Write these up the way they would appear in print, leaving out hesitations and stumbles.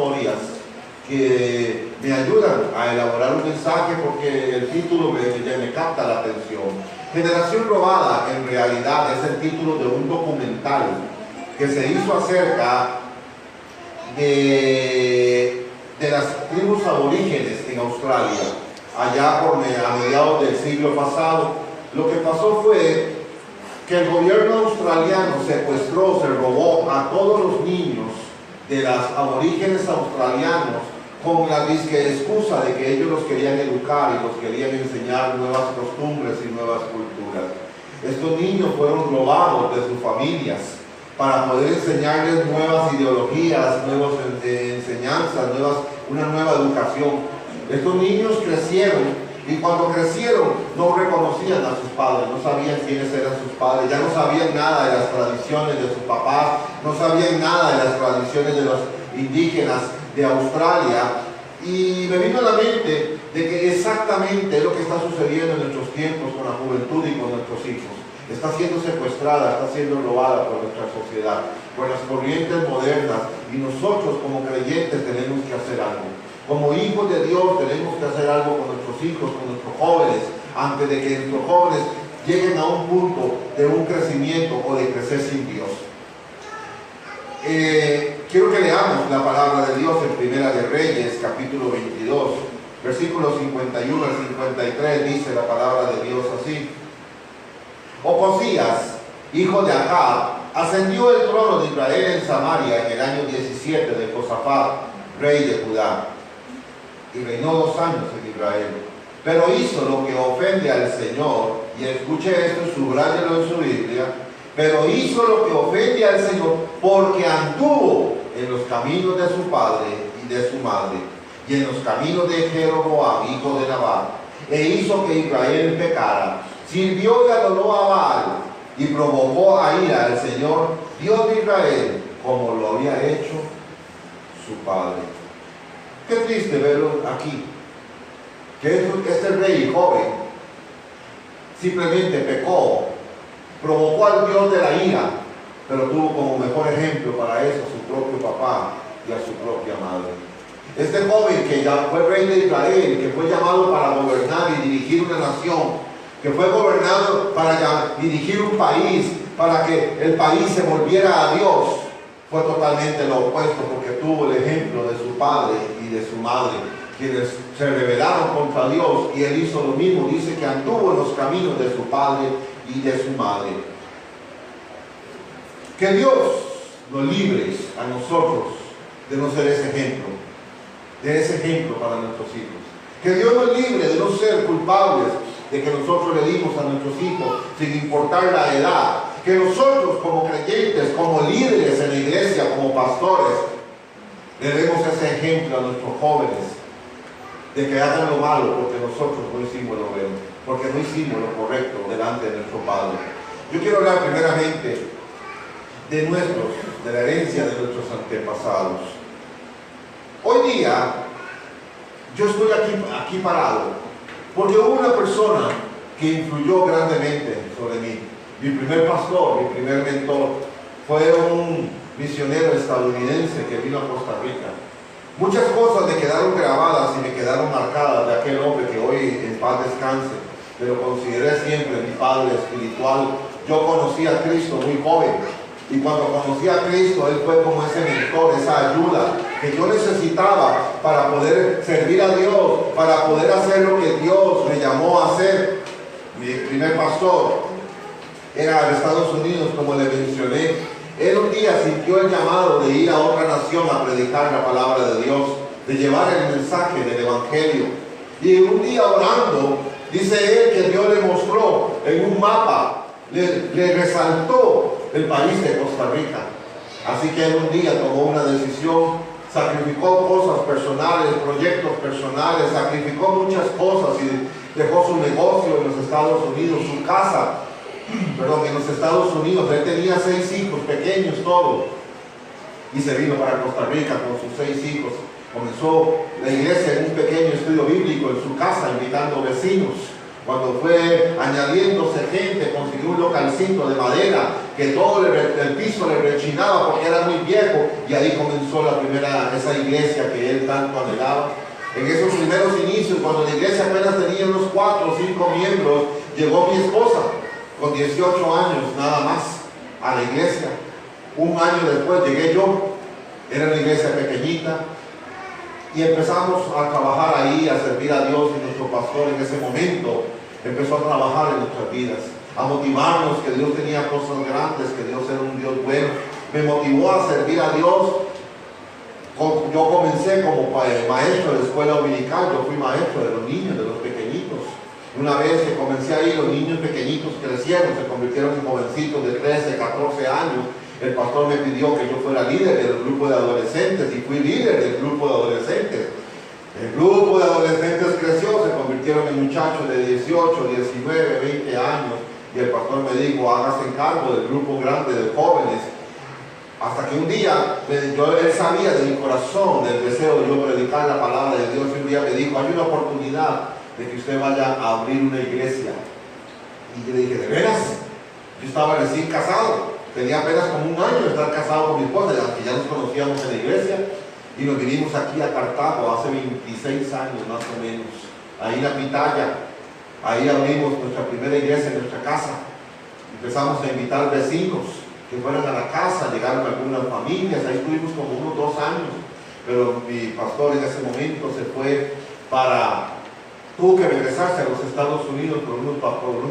historias que me ayudan a elaborar un mensaje porque el título me capta la atención. Generación Robada, en realidad, es el título de un documental que se hizo acerca de las tribus aborígenes en Australia, allá a mediados del siglo pasado. Lo que pasó fue que el gobierno australiano secuestró, se robó a todos los niños de las aborígenes australianos con la disque excusa de que ellos los querían educar y los querían enseñar nuevas costumbres y nuevas culturas. Estos niños fueron robados de sus familias para poder enseñarles nuevas ideologías, nuevas enseñanzas, una nueva educación. Estos niños crecieron y cuando crecieron no reconocían a sus padres, no sabían quiénes eran sus padres, ya no sabían nada de las tradiciones de sus papás, no sabían nada de las tradiciones de los indígenas de Australia. Y me vino a la mente de que exactamente es lo que está sucediendo en nuestros tiempos con la juventud y con nuestros hijos. Está siendo secuestrada, está siendo robada por nuestra sociedad, por las corrientes modernas, y nosotros como creyentes tenemos que hacer algo. Como hijos de Dios tenemos que hacer algo con nuestros hijos, con nuestros jóvenes, antes de que nuestros jóvenes lleguen a un punto de un crecimiento o de crecer sin Dios. Quiero que leamos la palabra de Dios en Primera de Reyes, capítulo 22, versículos 51 al 53, dice la palabra de Dios así. Ocosías, hijo de Acab, ascendió el trono de Israel en Samaria en el año 17 de Josafat, rey de Judá, y reinó 2 años en Israel. Pero hizo lo que ofende al Señor, y escuche esto y subráyelo en su Biblia. Pero hizo lo que ofende al Señor porque anduvo en los caminos de su padre y de su madre, y en los caminos de Jeroboam, hijo de Nabat, e hizo que Israel pecara. Sirvió y adoró a Baal, y provocó a ira al Señor, Dios de Israel, como lo había hecho su padre. Qué triste verlo aquí, que este rey joven simplemente pecó, provocó al Dios de la ira, pero tuvo como mejor ejemplo para eso a su propio papá y a su propia madre. Este joven que ya fue rey de Israel, que fue llamado para gobernar y dirigir una nación, que fue gobernado para dirigir un país, para que el país se volviera a Dios, fue totalmente lo opuesto, porque tuvo el ejemplo de su padre y de su madre, quienes se rebelaron contra Dios, y él hizo lo mismo. Dice que anduvo en los caminos de su padre y de su madre. Que Dios nos libre a nosotros de no ser ese ejemplo para nuestros hijos. Que Dios nos libre de no ser culpables de que nosotros le dimos a nuestros hijos, sin importar la edad. Que nosotros como creyentes, como líderes en la iglesia, como pastores, le demos ese ejemplo a nuestros jóvenes, de que hagan lo malo porque nosotros no hicimos lo bueno, porque no hicimos lo correcto delante de nuestro Padre. Yo quiero hablar primeramente de la herencia de nuestros antepasados. Hoy día, yo estoy aquí parado, porque hubo una persona que influyó grandemente sobre mí. Mi primer pastor, mi primer mentor, fue un misionero estadounidense que vino a Costa Rica. Muchas cosas me quedaron grabadas y me quedaron marcadas de aquel hombre que hoy en paz descanse, pero consideré siempre mi padre espiritual. Yo conocí a Cristo muy joven, y cuando conocí a Cristo, Él fue como ese mentor, esa ayuda que yo necesitaba para poder servir a Dios, para poder hacer lo que Dios me llamó a hacer. Mi primer pastor era de Estados Unidos, como le mencioné. Él un día sintió el llamado de ir a otra nación a predicar la palabra de Dios, de llevar el mensaje del Evangelio. Y un día orando, dice él que Dios le mostró en un mapa, le resaltó el país de Costa Rica. Así que él un día tomó una decisión, sacrificó cosas personales, proyectos personales, sacrificó muchas cosas y dejó su negocio en los Estados Unidos, su casa, en los Estados Unidos. Él tenía 6 hijos, pequeños todos, y se vino para Costa Rica con sus 6 hijos. Comenzó la iglesia en un pequeño estudio bíblico en su casa, invitando vecinos. Cuando fue añadiéndose gente, consiguió un localcito de madera que todo el piso le rechinaba porque era muy viejo, y ahí comenzó esa iglesia que él tanto anhelaba. En esos primeros inicios, cuando la iglesia apenas tenía unos 4 o 5 miembros, llegó mi esposa con 18 años nada más a la iglesia. Un año después llegué yo, era una iglesia pequeñita, y empezamos a trabajar ahí, a servir a Dios, y nuestro pastor en ese momento empezó a trabajar en nuestras vidas, a motivarnos que Dios tenía cosas grandes, que Dios era un Dios bueno. Me motivó a servir a Dios. Yo comencé como maestro de escuela dominical, yo fui maestro de los niños, de los pequeñitos. Una vez que comencé ahí, los niños pequeñitos crecieron, se convirtieron en jovencitos de 13, 14 años. El pastor me pidió que yo fuera líder del grupo de adolescentes, y fui líder del grupo de adolescentes. El grupo de adolescentes creció, se convirtieron en muchachos de 18, 19, 20 años, y el pastor me dijo, hágase cargo del grupo grande de jóvenes. Hasta que un día, él sabía de mi corazón, del deseo de yo predicar la palabra de Dios, y un día me dijo, hay una oportunidad de que usted vaya a abrir una iglesia. Y yo le dije, ¿de veras? Yo estaba recién casado, tenía apenas como un año de estar casado con mi esposa, que ya nos conocíamos en la iglesia, y nos vinimos aquí a Cartago hace 26 años más o menos, ahí en la Pitaya. Ahí abrimos nuestra primera iglesia en nuestra casa. Empezamos a invitar vecinos que fueran a la casa, llegaron algunas familias, ahí estuvimos como unos 2 años, pero mi pastor en ese momento tuvo que regresarse a los Estados Unidos por unos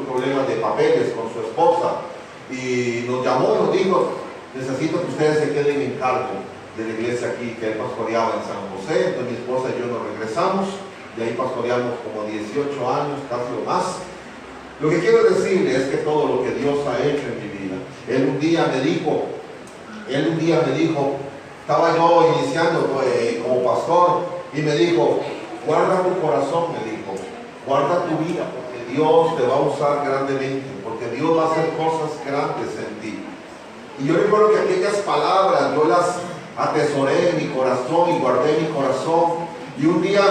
problemas de papeles con su esposa, y nos llamó y nos dijo, necesito que ustedes se queden en cargo de la iglesia aquí que él pastoreaba en San José. Entonces mi esposa y yo nos regresamos, y ahí pastoreamos como 18 años, casi o más. Lo que quiero decirle es que todo lo que Dios ha hecho en mi vida, Él un día me dijo, estaba yo iniciando como pastor, y me dijo, guarda tu corazón, me dijo, guarda tu vida, porque Dios te va a usar grandemente, porque Dios va a hacer cosas grandes en ti. Y yo recuerdo que aquellas palabras yo las atesoré en mi corazón y guardé en mi corazón. Y un día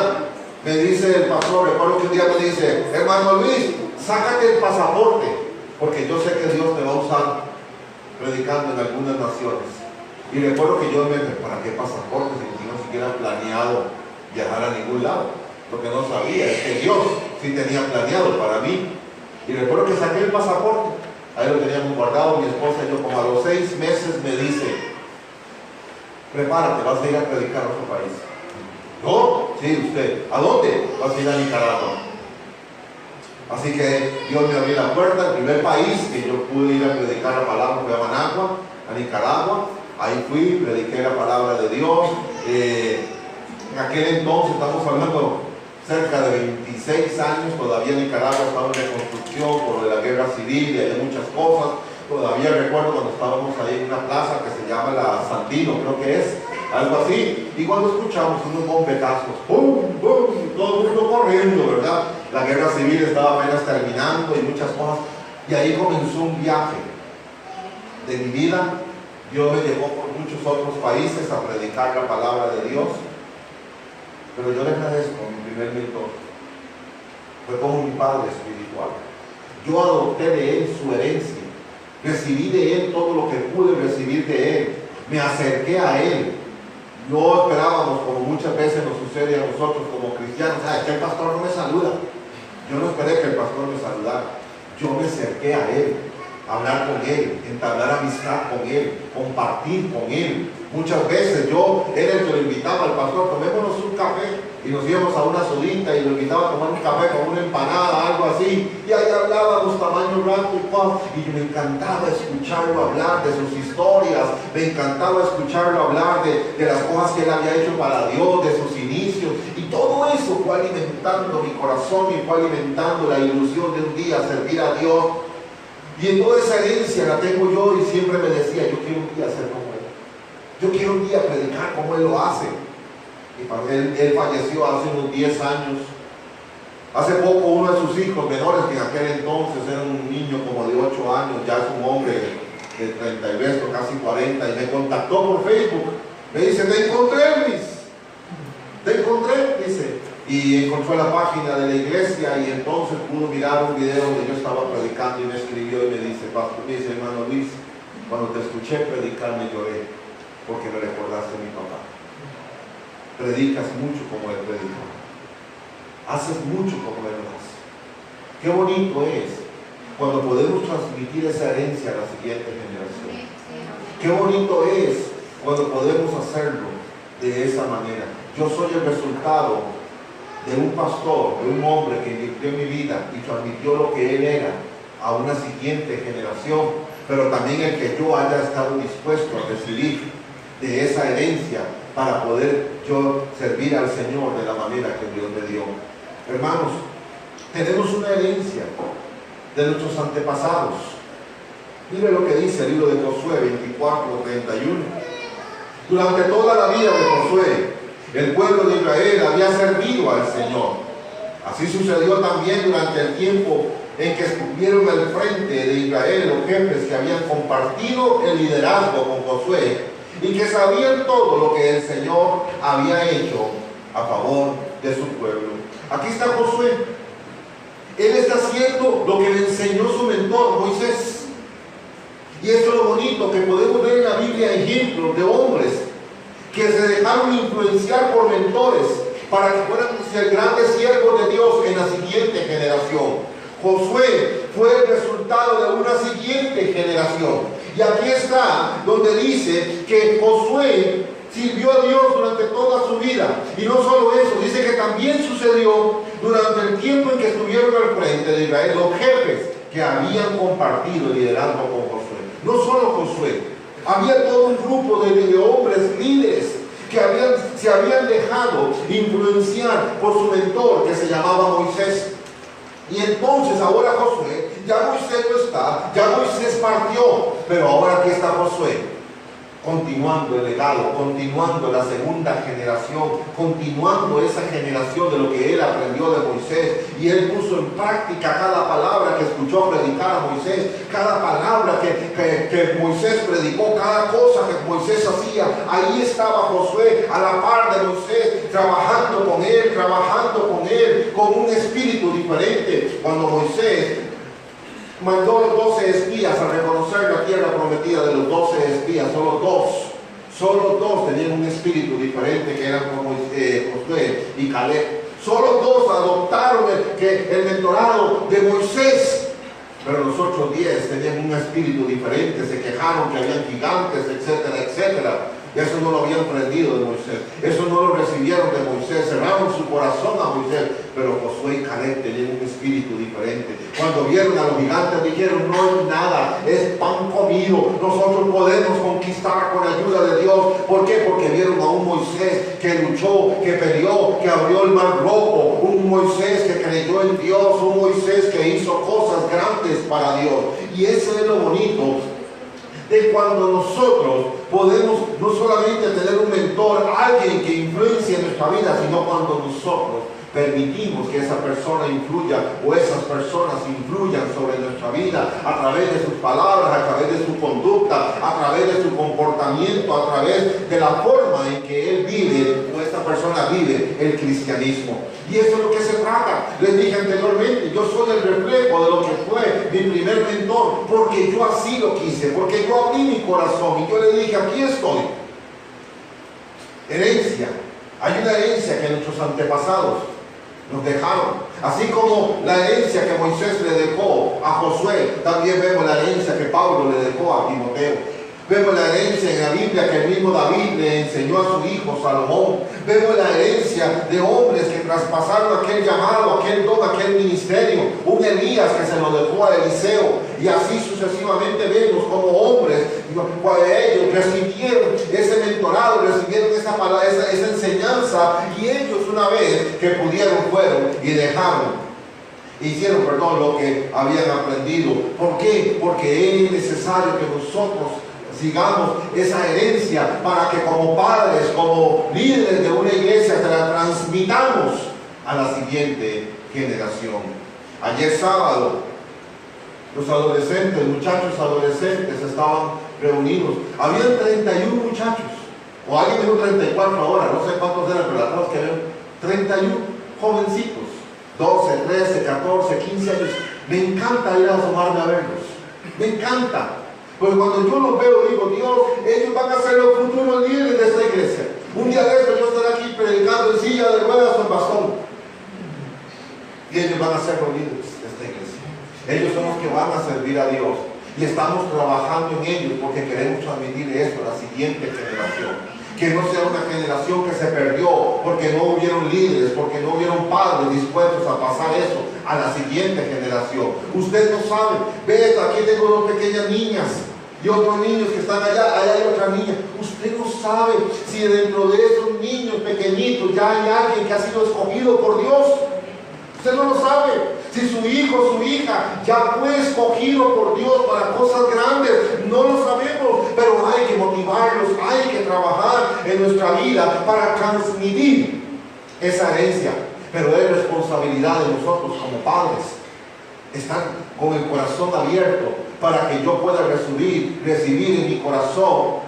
me dice el pastor, recuerdo que un día me dice, hermano Luis, sácate el pasaporte, porque yo sé que Dios te va a usar predicando en algunas naciones. Y recuerdo que yo me dije, ¿para qué pasaporte? Si no siquiera planeado viajar a ningún lado. Lo que no sabía es que Dios sí tenía planeado para mí. Y recuerdo que saqué el pasaporte, ahí lo teníamos guardado, mi esposa y yo. Como a los 6 meses me dice, prepárate, vas a ir a predicar a otro país. ¿Yo? Sí, usted. ¿A dónde? Vas a ir a Nicaragua. Así que Dios me abrió la puerta. El primer país que yo pude ir a predicar la palabra fue a Managua, a Nicaragua. Ahí fui, prediqué la palabra de Dios. En aquel entonces, estamos hablando cerca de 26 años, todavía Nicaragua estaba en reconstrucción por la guerra civil y había muchas cosas. Todavía recuerdo cuando estábamos ahí en una plaza que se llama la Sandino, creo que es, algo así, y cuando escuchamos unos bombetazos, ¡pum! ¡Pum! Todo el mundo corriendo, ¿verdad? La guerra civil estaba apenas terminando y muchas cosas, y ahí comenzó un viaje de mi vida. Dios me llevó por muchos otros países a predicar la palabra de Dios, pero yo le agradezco a mi primer mentor. Fue como mi padre espiritual. Yo adopté de él su herencia, recibí de él todo lo que pude recibir de él, me acerqué a él. No esperábamos, como muchas veces nos sucede a nosotros como cristianos, que el pastor no me saluda. Yo no esperé que el pastor me saludara, yo me acerqué a él, hablar con él, entablar amistad con él, compartir con él. Muchas veces yo era el que lo invitaba al pastor, tomémonos un café, y nos íbamos a una sodita y lo invitaba a tomar un café con una empanada, algo así, y ahí hablábamos tamaño rato y me encantaba escucharlo hablar de sus historias, me encantaba escucharlo hablar de las cosas que él había hecho para Dios, de sus inicios, y todo eso fue alimentando mi corazón y fue alimentando la ilusión de un día servir a Dios. Y en toda esa herencia la tengo yo, y siempre me decía, yo quiero un día ser como él. Yo quiero un día predicar como él lo hace. Y él falleció hace unos 10 años. Hace poco uno de sus hijos menores, que en aquel entonces era un niño como de 8 años, ya es un hombre de 30 y resto, casi 40, y me contactó por Facebook. Me dice, te encontré, Luis. Te encontré, dice. y encontró la página de la iglesia y entonces pudo mirar un video donde yo estaba predicando y me escribió y me dice, pastor, me dice, hermano Luis, cuando te escuché predicar me lloré porque me recordaste a mi papá. Predicas mucho como él predicó, haces mucho como él lo hace. Qué bonito es cuando podemos transmitir esa herencia a la siguiente generación. Qué bonito es cuando podemos hacerlo de esa manera. Yo soy el resultado de un pastor, de un hombre que invirtió en mi vida y transmitió lo que él era a una siguiente generación, pero también el que yo haya estado dispuesto a recibir de esa herencia para poder yo servir al Señor de la manera que Dios me dio. Hermanos, tenemos una herencia de nuestros antepasados. Mire lo que dice el libro de Josué 24:31. Durante toda la vida de Josué, el pueblo de Israel había servido al Señor. Así sucedió también durante el tiempo en que estuvieron al frente de Israel los jefes que habían compartido el liderazgo con Josué y que sabían todo lo que el Señor había hecho a favor de su pueblo. Aquí está Josué. Él está haciendo lo que le enseñó su mentor Moisés. Y esto es lo bonito, que podemos ver en la Biblia ejemplos de hombres que se dejaron influenciar por mentores para que fueran ser grandes siervos de Dios en la siguiente generación. Josué fue el resultado de una siguiente generación. Y aquí está donde dice que Josué sirvió a Dios durante toda su vida. Y no solo eso, dice que también sucedió durante el tiempo en que estuvieron al frente de Israel los jefes que habían compartido el liderazgo con Josué. No solo Josué, había todo un grupo de hombres líderes que se habían dejado influenciar por su mentor que se llamaba Moisés. Y entonces ahora Josué, ya Moisés no está, ya Moisés partió, pero ahora aquí está Josué, continuando el legado, continuando la segunda generación, continuando esa generación de lo que él aprendió de Moisés, y él puso en práctica cada palabra que escuchó predicar a Moisés, cada palabra que Moisés predicó, cada cosa que Moisés hacía. Ahí estaba Josué a la par de Moisés, trabajando con él, con un espíritu diferente. Cuando Moisés mandó a los 12 espías a reconocer la tierra prometida, de los 12 espías, solo dos tenían un espíritu diferente, que eran como Josué y Caleb. Solo dos adoptaron el mentorado de Moisés, pero los otros 10 tenían un espíritu diferente, se quejaron que habían gigantes, etcétera, etcétera. Y eso no lo habían aprendido de Moisés, eso no lo recibieron de Moisés, cerraron su corazón a Moisés. Pero Josué y Caleb tenían un espíritu diferente. Cuando vieron a los gigantes dijeron, no es nada, es pan comido, nosotros podemos conquistar con ayuda de Dios. ¿Por qué? Porque vieron a un Moisés que luchó, que peleó, que abrió el mar rojo, un Moisés que creyó en Dios, un Moisés que hizo cosas grandes para Dios. Y eso es lo bonito de cuando nosotros podemos no solamente tener un mentor, alguien que influencie en nuestra vida, sino cuando nosotros permitimos que esa persona influya, o esas personas influyan sobre nuestra vida a través de sus palabras, a través de su conducta, a través de su comportamiento, a través de la forma en que él vive, o esta persona vive el cristianismo. Y eso es lo que se trata. Les dije anteriormente, yo soy el reflejo de lo que fue mi primer mentor, porque yo así lo quise, porque yo abrí mi corazón y yo le dije, aquí estoy. Herencia. Hay una herencia que nuestros antepasados nos dejaron. Así como la herencia que Moisés le dejó a Josué, también vemos la herencia que Pablo le dejó a Timoteo. Vemos la herencia en la Biblia que el mismo David le enseñó a su hijo Salomón. Vemos la herencia de hombres que traspasaron aquel llamado, aquel don, aquel ministerio. Un Elías que se lo dejó a Eliseo. Y así sucesivamente vemos como hombres, ellos recibieron ese mentorado, recibieron esa enseñanza, y ellos una vez que pudieron fueron y hicieron lo que habían aprendido. ¿Por qué? Porque es necesario que nosotros sigamos esa herencia para que como padres, como líderes de una iglesia, te la transmitamos a la siguiente generación. Ayer sábado, los adolescentes, muchachos adolescentes estaban reunidos. Habían 31 muchachos, o alguien dijo 34 ahora, no sé cuántos eran, pero la cosa es que eran 31. jovencitos, 12, 13, 14, 15 años. Me encanta ir a asomarme a verlos. Me encanta. Porque cuando yo los veo, digo, Dios, ellos van a ser los futuros líderes de esta iglesia. Un día de esto yo estaré aquí predicando en silla de ruedas o en bastón. Y ellos van a ser los líderes de esta iglesia. Ellos son los que van a servir a Dios. Y estamos trabajando en ellos porque queremos transmitir esto a la siguiente generación. Que no sea una generación que se perdió porque no hubieron líderes, porque no hubieron padres dispuestos a pasar eso a la siguiente generación. Usted no sabe. Ve, aquí tengo dos pequeñas niñas y otros niños que están allá hay otra niña. Usted no sabe si dentro de esos niños pequeñitos ya hay alguien que ha sido escogido por Dios. Usted no lo sabe. Si su hijo o su hija ya fue escogido por Dios para cosas grandes, no lo sabemos, pero hay que motivarlos, hay que trabajar en nuestra vida para transmitir esa herencia. Pero es responsabilidad de nosotros como padres estar con el corazón abierto para que yo pueda recibir en mi corazón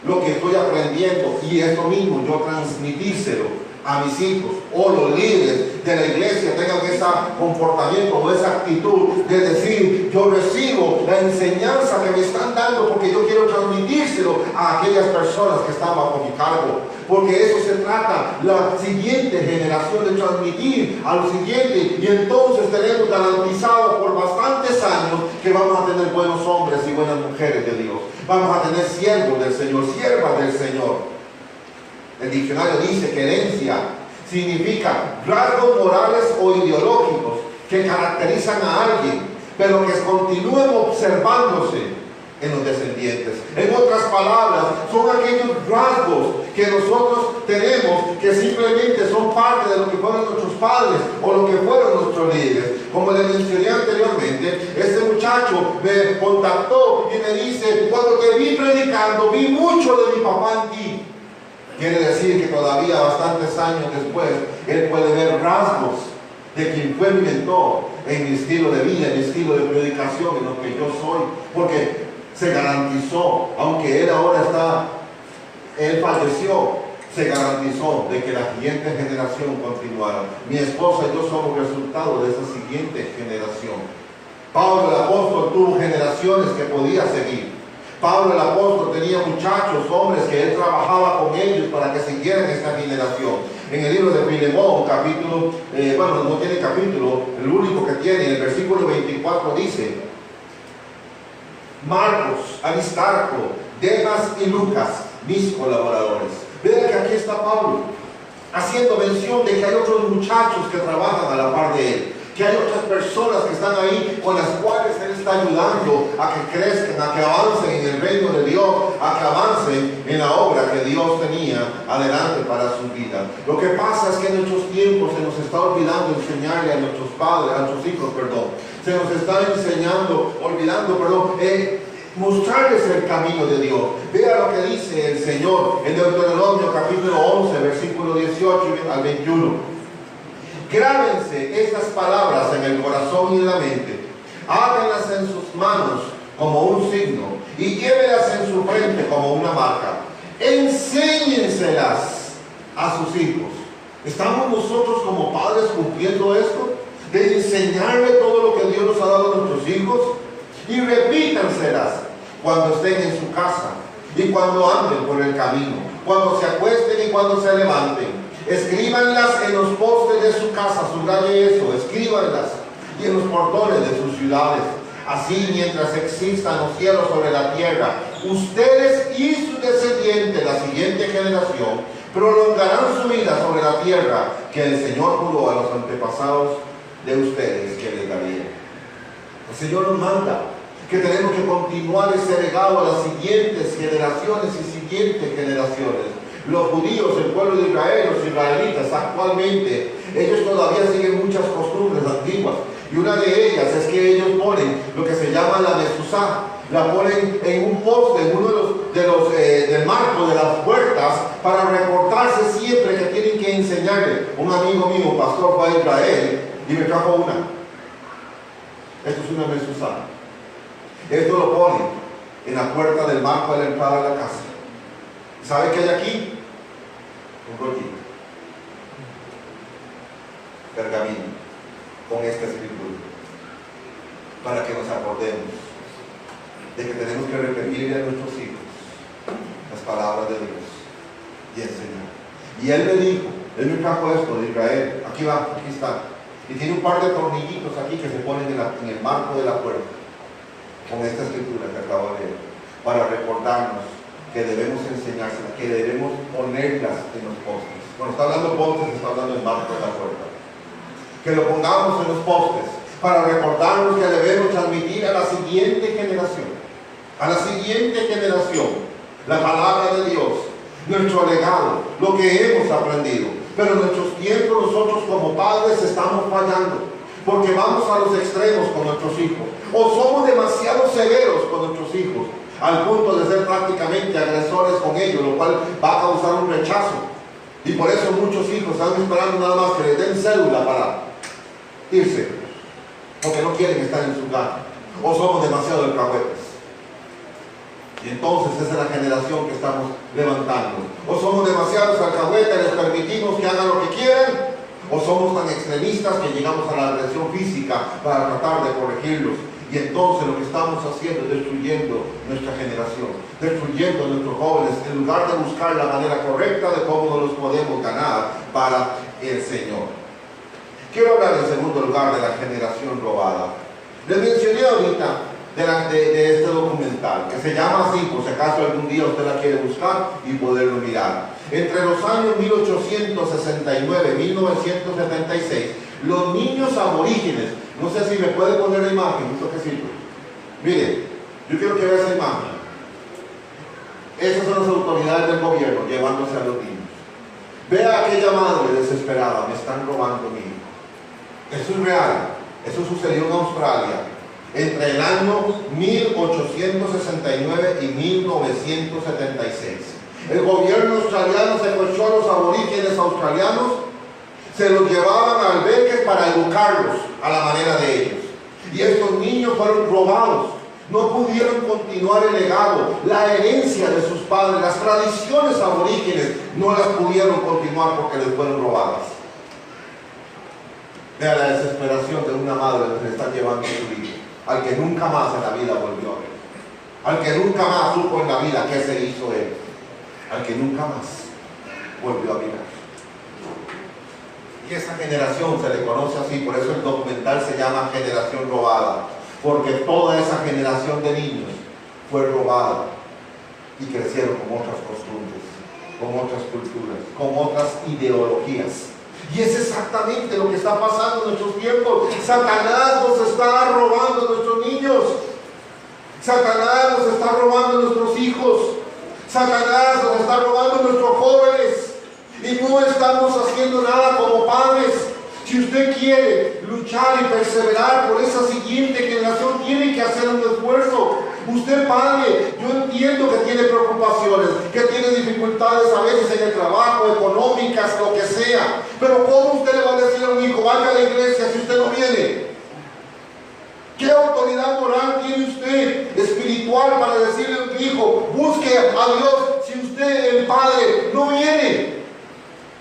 lo que estoy aprendiendo y esto mismo yo transmitírselo a mis hijos, o los líderes de la iglesia tengan ese comportamiento o esa actitud de decir, yo recibo la enseñanza que me están dando porque yo quiero transmitírselo a aquellas personas que están bajo mi cargo, porque eso se trata, la siguiente generación, de transmitir a los siguientes, y entonces tenemos garantizado por bastantes años que vamos a tener buenos hombres y buenas mujeres de Dios, vamos a tener siervos del Señor, siervas del Señor. El diccionario dice que herencia significa rasgos morales o ideológicos que caracterizan a alguien, pero que continúen observándose en los descendientes. En otras palabras, son aquellos rasgos que nosotros tenemos que simplemente son parte de lo que fueron nuestros padres o lo que fueron nuestros líderes. Como les mencioné anteriormente, este muchacho me contactó y me dice, cuando te vi predicando, vi mucho de mi papá en ti. Quiere decir que todavía bastantes años después, él puede ver rasgos de quien fue mi mentor en mi estilo de vida, en mi estilo de predicación, en lo que yo soy, porque se garantizó, aunque él ahora él falleció, se garantizó de que la siguiente generación continuara. Mi esposa y yo somos resultado de esa siguiente generación. Pablo el apóstol tuvo generaciones que podía seguir. Pablo el apóstol tenía muchachos, hombres que él trabajaba con ellos para que siguieran esta generación. En el libro de Filemón, capítulo, no tiene capítulo, el único que tiene, en el versículo 24 dice, Marcos, Aristarco, Demas y Lucas, mis colaboradores. Vean que aquí está Pablo, haciendo mención de que hay otros muchachos que trabajan a la par de él, que hay otras personas que están ahí con las cuales él está ayudando a que crezcan, a que avancen en el reino de Dios, a que avancen en la obra que Dios tenía adelante para su vida. Lo que pasa es que en nuestros tiempos se nos está olvidando enseñarle a nuestros padres, a nuestros hijos, se nos está olvidando, mostrarles el camino de Dios. Vea lo que dice el Señor en Deuteronomio capítulo 11, versículo 18 al 21. Grábense estas palabras en el corazón y en la mente, háganlas en sus manos como un signo y llévelas en su frente como una marca. Enséñenselas a sus hijos. ¿Estamos nosotros como padres cumpliendo esto? De enseñarle todo lo que Dios nos ha dado a nuestros hijos. Y repítanselas cuando estén en su casa y cuando anden por el camino, cuando se acuesten y cuando se levanten. Escríbanlas en los postes de su casa, subraye eso, escríbanlas, y en los portones de sus ciudades. Así, mientras existan los cielos sobre la tierra, ustedes y sus descendientes, la siguiente generación, prolongarán su vida sobre la tierra que el Señor juró a los antepasados de ustedes que les daría. El Señor nos manda que tenemos que continuar ese legado a las siguientes generaciones y siguientes generaciones. Los judíos, el pueblo de Israel, los israelitas actualmente, ellos todavía siguen muchas costumbres antiguas. Y una de ellas es que ellos ponen lo que se llama la mezuzá. La ponen en un poste, en uno del marco de las puertas, para recordarse siempre que tienen que enseñarle. Un amigo mío, pastor, fue a Israel y me trajo una. Esto es una mezuzá. Esto lo ponen en la puerta del marco de la entrada de la casa. ¿Sabe qué hay aquí? Un rollito. pergamino con esta escritura, para que nos acordemos de que tenemos que repetirle a nuestros hijos las palabras de Dios y enseñar. Y él me dijo, él me trajo esto de Israel, aquí va, aquí está, y tiene un par de tornillitos aquí que se ponen en el marco de la puerta, con esta escritura que acabo de leer, para recordarnos que debemos enseñárselas, que debemos ponerlas en los postes. Cuando está hablando postes, está hablando del marco de la puerta. Que lo pongamos en los postes, para recordarnos que debemos transmitir a la siguiente generación, la palabra de Dios, nuestro legado, lo que hemos aprendido. Pero en nuestros tiempos nosotros como padres estamos fallando, porque vamos a los extremos con nuestros hijos, o somos demasiado severos con nuestros hijos, al punto de ser prácticamente agresores con ellos, lo cual va a causar un rechazo. Y por eso muchos hijos están esperando nada más que les den cédula para irse, porque no quieren estar en su casa, o somos demasiado alcahuetes. Y entonces esa es la generación que estamos levantando. O somos demasiados alcahuetes, les permitimos que hagan lo que quieran, o somos tan extremistas que llegamos a la agresión física para tratar de corregirlos. Y entonces lo que estamos haciendo es destruyendo nuestra generación, destruyendo a nuestros jóvenes, en lugar de buscar la manera correcta de cómo nos los podemos ganar para el Señor. Quiero hablar en segundo lugar de la generación robada. Les mencioné ahorita de este documental, que se llama así, por si acaso algún día usted la quiere buscar y poderlo mirar. Entre los años 1869 y 1976, los niños aborígenes, no sé si me puede poner la imagen, un toquecito. Mire, yo quiero que vea esa imagen. Esas son las autoridades del gobierno llevándose a los niños. Vea a aquella madre desesperada, me están robando mi hijo. Eso es real, eso sucedió en Australia entre el año 1869 y 1976. El gobierno australiano secuestró a los aborígenes australianos, se los llevaban a albergues para educarlos a la manera de ellos. Y estos niños fueron robados, no pudieron continuar el legado, la herencia de sus padres, las tradiciones aborígenes no las pudieron continuar porque les fueron robadas. Vea la desesperación de una madre que le está llevando a su hijo, al que nunca más en la vida volvió a ver, al que nunca más supo en la vida qué se hizo él, al que nunca más volvió a mirar. Y esa generación se le conoce así, por eso el documental se llama Generación Robada, porque toda esa generación de niños fue robada y crecieron con otras costumbres, con otras culturas, con otras ideologías. Y es exactamente lo que está pasando en nuestros tiempos. Satanás nos está robando a nuestros niños. Satanás nos está robando a nuestros hijos. Satanás nos está robando a nuestros jóvenes. Y no estamos haciendo nada como padres. Si usted quiere luchar y perseverar por esa siguiente generación, tiene que hacer un esfuerzo. Usted, padre, yo entiendo que tiene preocupaciones, que tiene dificultades a veces en el trabajo, económicas, lo que sea. Pero ¿cómo usted le va a decir a un hijo, vaya a la iglesia si usted no viene? ¿Qué autoridad moral tiene usted espiritual para decirle a un hijo, busque a Dios si usted, el padre, no viene?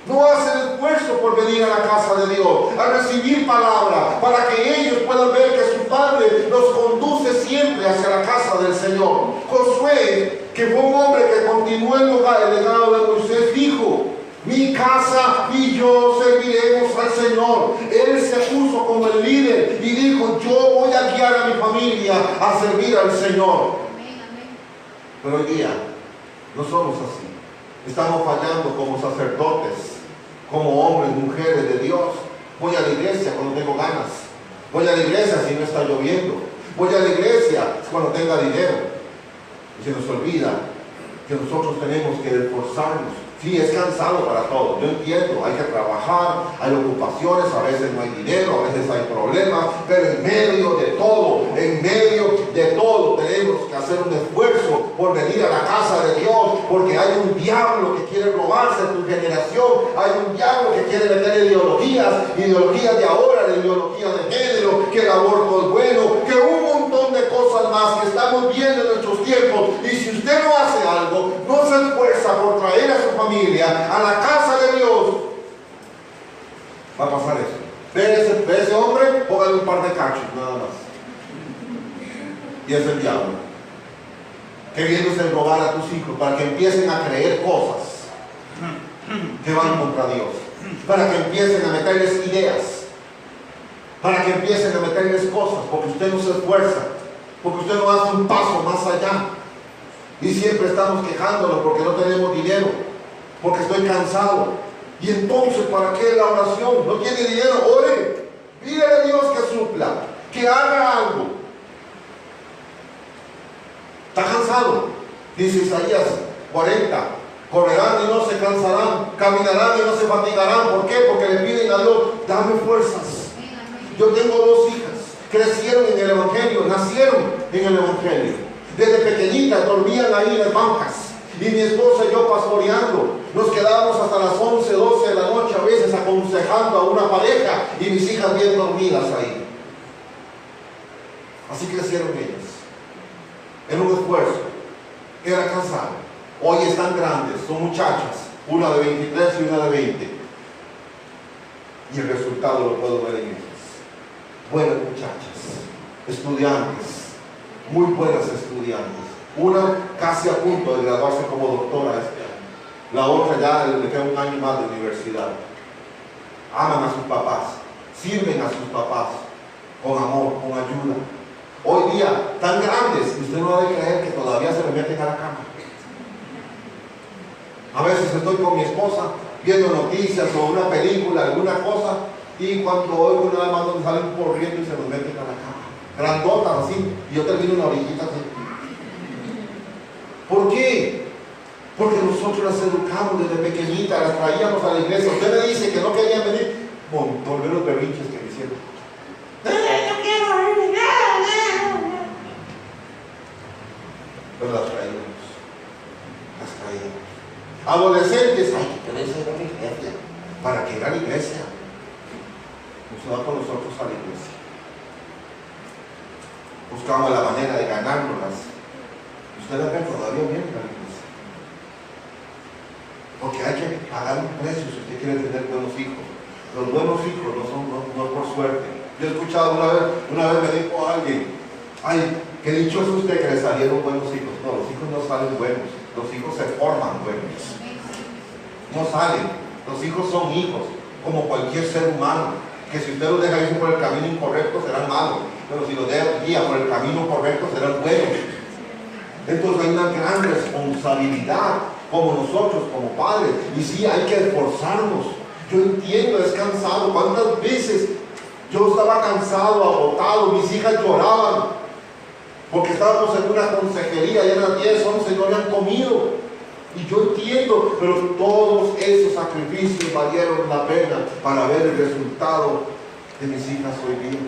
No hace el esfuerzo por venir a la casa de Dios, a recibir palabra, para que ellos puedan ver que su Padre los conduce siempre hacia la casa del Señor. Josué, que fue un hombre que continuó el legado de Moisés, dijo, mi casa y yo serviremos al Señor. Él se puso como el líder y dijo, yo voy a guiar a mi familia a servir al Señor. Pero hoy día no somos así. Estamos fallando como sacerdotes, como hombres, mujeres de Dios. Voy a la iglesia cuando tengo ganas. Voy a la iglesia si no está lloviendo. Voy a la iglesia cuando tenga dinero. Y se nos olvida que nosotros tenemos que esforzarnos. Sí, es cansado para todos, yo entiendo, hay que trabajar, hay ocupaciones, a veces no hay dinero, a veces hay problemas, pero en medio de todo tenemos que hacer un esfuerzo por venir a la casa de Dios, porque hay un diablo que quiere robarse tu generación, hay un diablo que quiere meter ideologías de ahora, de ideología de género, que el aborto es bueno, que un montón de cosas más que estamos viendo en nuestros tiempos. Y si usted no hace algo, no se esfuerza por traer a su familia a la casa de Dios, va a pasar eso. un par de cachos, nada más. Y es el diablo, queriéndose robar a tus hijos para que empiecen a creer cosas que van contra Dios, para que empiecen a meterles ideas, para que empiecen a meterles cosas, porque usted no se esfuerza, porque usted no hace un paso más allá. Y siempre estamos quejándonos porque no tenemos dinero, porque estoy cansado. Y entonces, ¿para qué la oración? No tiene dinero, ore, pídele a Dios que supla, que haga algo. Está cansado, dice Isaías 40, correrán y no se cansarán, caminarán y no se fatigarán. ¿Por qué? Porque le piden a Dios, dame fuerzas. Yo tengo 2 hijas, crecieron en el Evangelio, nacieron en el Evangelio. Desde pequeñitas dormían ahí en las bancas. Y mi esposa y yo pastoreando, nos quedábamos hasta las 11, 12 de la noche a veces aconsejando a una pareja y mis hijas bien dormidas ahí. Así crecieron ellas. Era un esfuerzo, era cansado. Hoy están grandes, son muchachas, una de 23 y una de 20. Y el resultado lo puedo ver en ellas. Buenas muchachas, estudiantes, muy buenas estudiantes. Una casi a punto de graduarse como doctora este año. La otra ya le queda un año más de universidad. Aman a sus papás, sirven a sus papás con amor, con ayuda. Hoy día, tan grandes, usted no debe creer que todavía se le meten a la cama. A veces estoy con mi esposa viendo noticias o una película, alguna cosa, y cuando oigo nada más donde salen corriendo y se nos meten a la cama. Grandotas así, y yo termino una orillita así. ¿Por qué? Porque nosotros las educamos desde pequeñitas, las traíamos a la iglesia. Usted me dice que no querían venir, volver los berrinches que me hicieron. ¡No quiero venir! Pero las traíamos. Adolescentes, ay, que querés ir a la iglesia. ¿Para qué ir a la iglesia? Nos va con nosotros a la iglesia. Buscamos la manera de ganárnoslas. Usted acá todavía viene a la iglesia. Porque hay que pagar un precio si usted quiere tener buenos hijos. Los buenos hijos no por suerte. Yo he escuchado una vez me dijo alguien, ay, qué dichoso usted que le salieron buenos hijos. No, los hijos no salen buenos, los hijos se forman buenos. No salen, los hijos son hijos, como cualquier ser humano, que si usted los deja ir por el camino incorrecto serán malos, pero si los deja guía por el camino correcto serán buenos. Entonces hay una gran responsabilidad como nosotros, como padres, y sí, hay que esforzarnos. Yo entiendo, es cansado. ¿Cuántas veces yo estaba cansado, agotado, mis hijas lloraban porque estábamos en una consejería, ya eran 10, 11, no habían comido? Y yo entiendo, pero todos esos sacrificios valieron la pena para ver el resultado de mis hijas hoy día.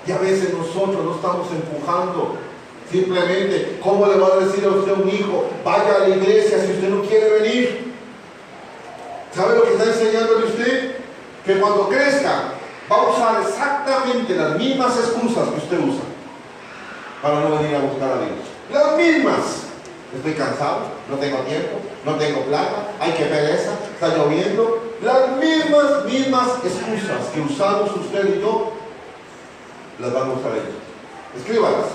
Y a veces nosotros no estamos empujando. Simplemente, ¿cómo le va a decir a usted a un hijo, vaya a la iglesia si usted no quiere venir? ¿Sabe lo que está enseñándole usted? Que cuando crezca, va a usar exactamente las mismas excusas que usted usa para no venir a buscar a Dios. Las mismas. Estoy cansado, no tengo tiempo, no tengo plata, hay que pereza, está lloviendo. Las mismas excusas que usamos usted y yo, las van a usar ellos. Escríbalas.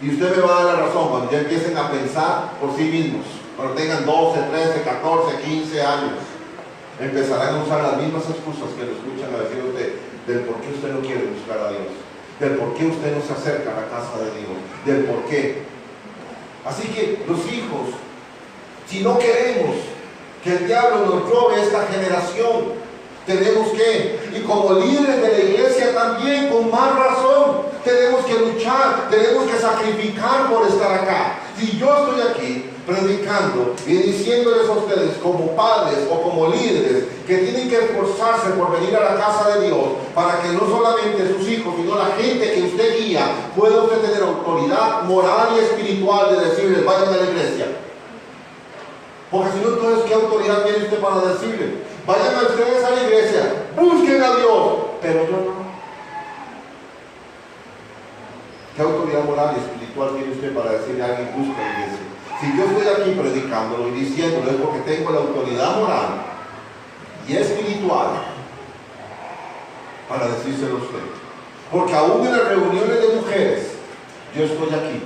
Y usted me va a dar la razón cuando ya empiecen a pensar por sí mismos. Cuando tengan 12, 13, 14, 15 años. Empezarán a usar las mismas excusas que le escuchan a decir a usted del por qué usted no quiere buscar a Dios, del por qué usted no se acerca a la casa de Dios, del por qué. Así que los hijos, si no queremos que el diablo nos robe esta generación, tenemos que, y como líderes de la iglesia también, con más razón, tenemos que luchar, tenemos que sacrificar por estar acá. Si yo estoy aquí predicando y diciéndoles a ustedes como padres o como líderes que tienen que esforzarse por venir a la casa de Dios para que no solamente sus hijos, sino la gente que usted guía pueda usted tener autoridad moral y espiritual de decirles vayan a la iglesia. Porque si no, entonces ¿qué autoridad tiene usted para decirle? Vayan a ustedes a la iglesia, busquen a Dios, pero yo no. ¿Qué autoridad moral y espiritual tiene usted para decirle a alguien busca la iglesia? Si yo estoy aquí predicándolo y diciéndolo es porque tengo la autoridad moral y espiritual para decírselo a usted. Porque aún en las reuniones de mujeres, yo estoy aquí,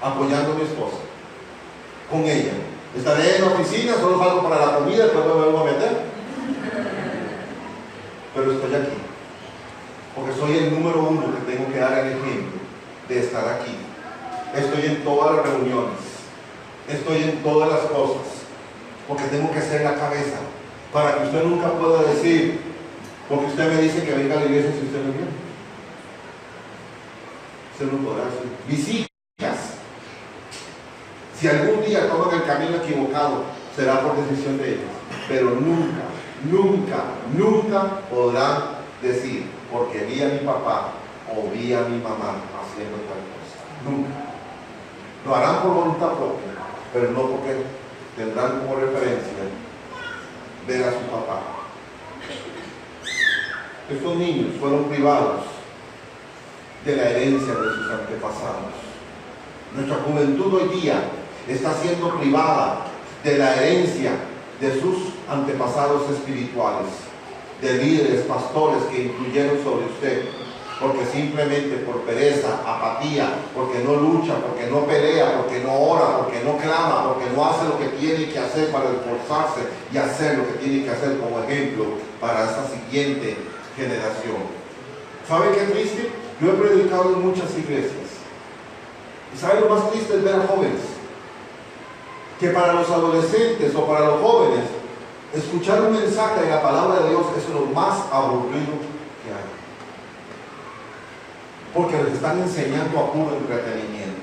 apoyando a mi esposa, con ella. Estaré en la oficina, solo salgo para la comida, después me vuelvo a meter. Pero estoy aquí, porque soy el número uno que tengo que dar el ejemplo de estar aquí. Estoy en todas las reuniones, estoy en todas las cosas, porque tengo que ser la cabeza, para que usted nunca pueda decir, porque usted me dice que venga a la iglesia si usted no viene. Usted no podrá decir. Mis hijas, si algún día toman el camino equivocado, será por decisión de ellas, pero nunca, nunca, nunca podrán decir, porque vi a mi papá o vi a mi mamá haciendo tal cosa. Nunca. Lo harán por voluntad propia, pero no porque tendrán como referencia ver a su papá. Estos niños fueron privados de la herencia de sus antepasados. Nuestra juventud hoy día está siendo privada de la herencia de sus antepasados espirituales, de líderes, pastores que influyeron sobre usted, porque simplemente por pereza, apatía, porque no lucha, porque no pelea, porque no ora, porque no clama, porque no hace lo que tiene que hacer para esforzarse y hacer lo que tiene que hacer como ejemplo para esa siguiente generación. ¿Sabe qué triste? Yo he predicado en muchas iglesias. ¿Y sabe lo más triste? Es ver a jóvenes que para los adolescentes o para los jóvenes escuchar un mensaje de la palabra de Dios es lo más aburrido que hay, porque les están enseñando a puro entretenimiento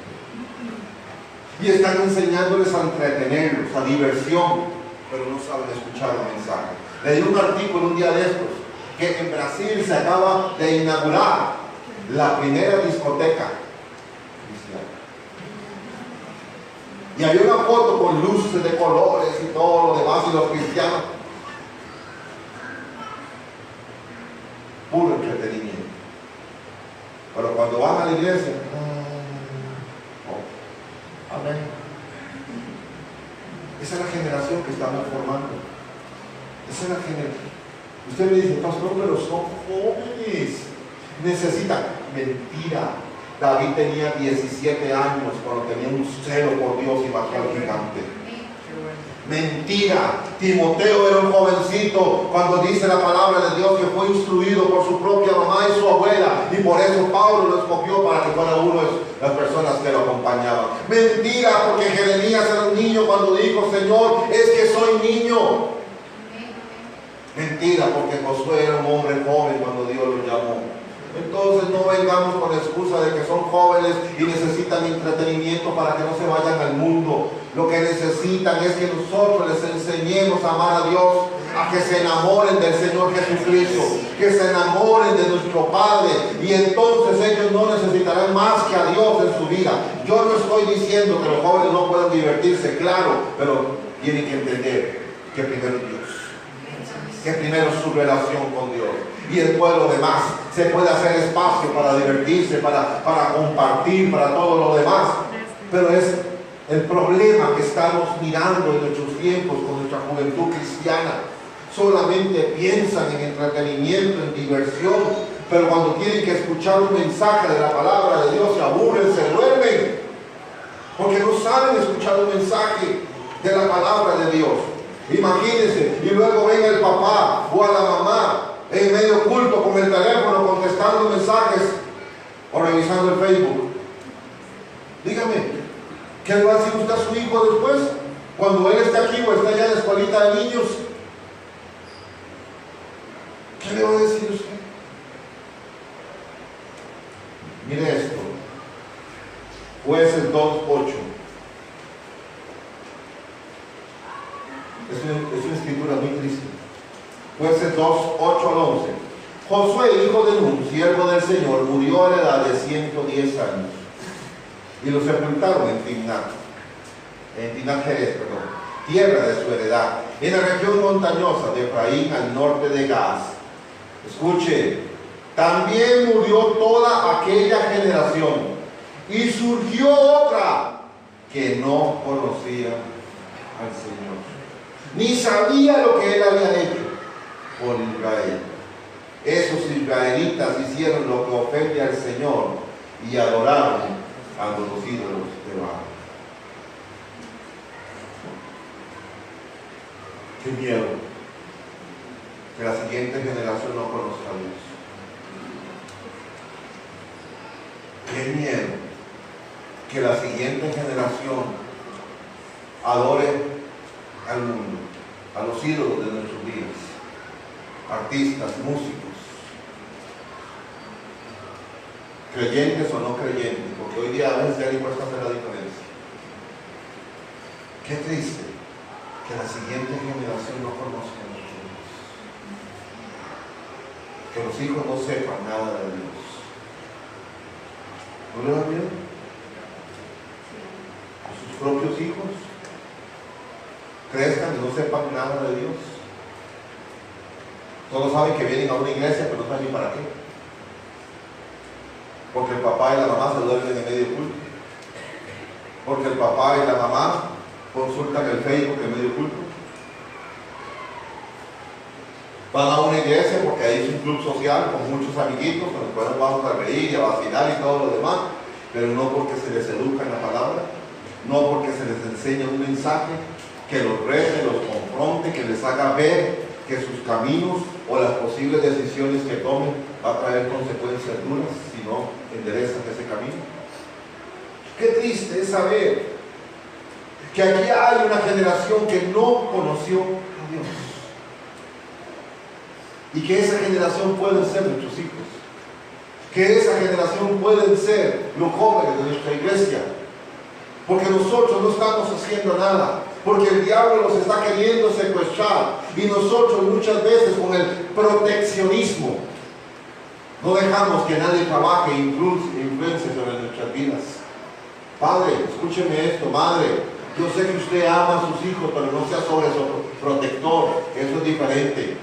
y están enseñándoles a entretenerlos, a diversión, pero no saben escuchar el mensaje. Leí un artículo un día de estos que en Brasil se acaba de inaugurar la primera discoteca cristiana. Y había una foto con luces de colores y todo lo demás, y los cristianos, puro entretenimiento. Pero cuando van a la iglesia, amén. Esa es la generación que estamos formando. Esa es la generación. Usted me dice, pastor, pero son jóvenes. Necesitan. Mentira. David tenía 17 años cuando tenía un celo por Dios y mató al gigante. Mentira. Timoteo era un jovencito cuando dice la palabra de Dios que fue instruido por su propia mamá y su abuela, y por eso Pablo lo escogió para que fuera uno de las personas que lo acompañaban. Mentira, porque Jeremías era un niño cuando dijo, Señor, es que soy niño. Mentira, porque Josué era un hombre joven cuando Dios lo llamó. Entonces no vengamos con la excusa de que son jóvenes y necesitan entretenimiento para que no se vayan al mundo. Lo que necesitan es que nosotros les enseñemos a amar a Dios, a que se enamoren del Señor Jesucristo, que se enamoren de nuestro Padre, y entonces ellos no necesitarán más que a Dios en su vida. Yo no estoy diciendo que los jóvenes no puedan divertirse, claro, pero tienen que entender que primero Dios, que primero su relación con Dios, y después lo demás. Se puede hacer espacio para divertirse, para compartir, para todo lo demás, pero es el problema que estamos mirando en nuestros tiempos con nuestra juventud cristiana. Solamente piensan en entretenimiento, en diversión, pero cuando tienen que escuchar un mensaje de la palabra de Dios se aburren, se duermen, porque no saben escuchar un mensaje de la palabra de Dios. Imagínense, y luego venga el papá o a la mamá en medio culto con el teléfono contestando mensajes o revisando el Facebook. Dígame, ¿qué le va a decir usted a su hijo después? Cuando él esté aquí o esté allá en la escuelita de niños, ¿qué le va a decir usted? Mire esto, Jueces 2:8. Es una escritura muy triste. Jueces 2:8 al 11. Josué, hijo de Nun, siervo del Señor, murió a la edad de 110 años. Y lo sepultaron en Timnat Jerez, tierra de su heredad, en la región montañosa de Efraín, al norte de Gaz. Escuche, también murió toda aquella generación, y surgió otra que no conocía al Señor, ni sabía lo que él había hecho por Israel. Esos israelitas hicieron lo que ofende al Señor y adoraron a los ídolos de Baal. Qué miedo que la siguiente generación no conozca a Dios. Qué miedo que la siguiente generación adore al mundo, a los ídolos de nuestros días, artistas, músicos, creyentes o no creyentes, porque hoy día a veces ya le cuesta hacer la diferencia. Qué triste que la siguiente generación no conozca a nuestro Dios, que los hijos no sepan nada de Dios. ¿No le da miedo? ¿A sus propios hijos crezcan y no sepan nada de Dios? Todos saben que vienen a una iglesia, pero no saben ni para qué. Porque el papá y la mamá se duermen en medio culto. Porque el papá y la mamá consultan el Facebook en medio culto. Van a una iglesia porque ahí es un club social con muchos amiguitos, con los cuales vamos a reír y a vacilar y todo lo demás, pero no porque se les educa en la palabra, no porque se les enseña un mensaje que los rete, los confronte, que les haga ver que sus caminos o las posibles decisiones que tomen va a traer consecuencias duras si no enderezan ese camino. Qué triste es saber que aquí hay una generación que no conoció a Dios y que esa generación pueden ser nuestros hijos, que esa generación pueden ser los jóvenes de nuestra iglesia, porque nosotros no estamos haciendo nada, porque el diablo los está queriendo secuestrar y nosotros muchas veces con el proteccionismo no dejamos que nadie trabaje e influencie sobre nuestras vidas. Padre, escúcheme esto, madre, yo sé que usted ama a sus hijos, pero no sea sobreprotector, eso es diferente.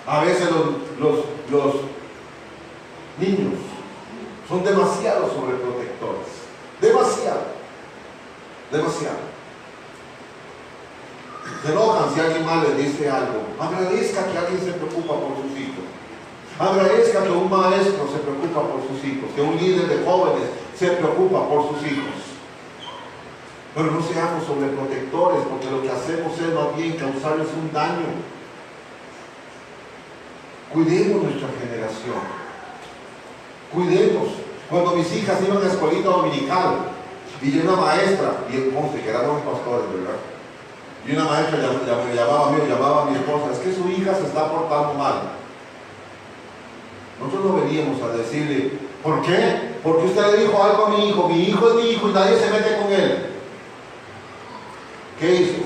A veces los niños son demasiado sobreprotectores, demasiado. Se enojan si alguien más les dice algo. Agradezca que alguien se preocupa por sus hijos. Agradezca que un maestro se preocupa por sus hijos, que un líder de jóvenes se preocupa por sus hijos. Pero no seamos sobreprotectores, porque lo que hacemos es más bien causarles un daño. Cuidemos nuestra generación. Cuidemos. Cuando mis hijas iban a la escuelita dominical, y una maestra, y el monte, que éramos pastores, ¿verdad? Y una maestra me llamaba a mí, llamaba a mi esposa, es que su hija se está portando mal. Nosotros no veníamos a decirle, ¿por qué? Porque usted le dijo algo a mi hijo es mi hijo y nadie se mete con él. ¿Qué hizo?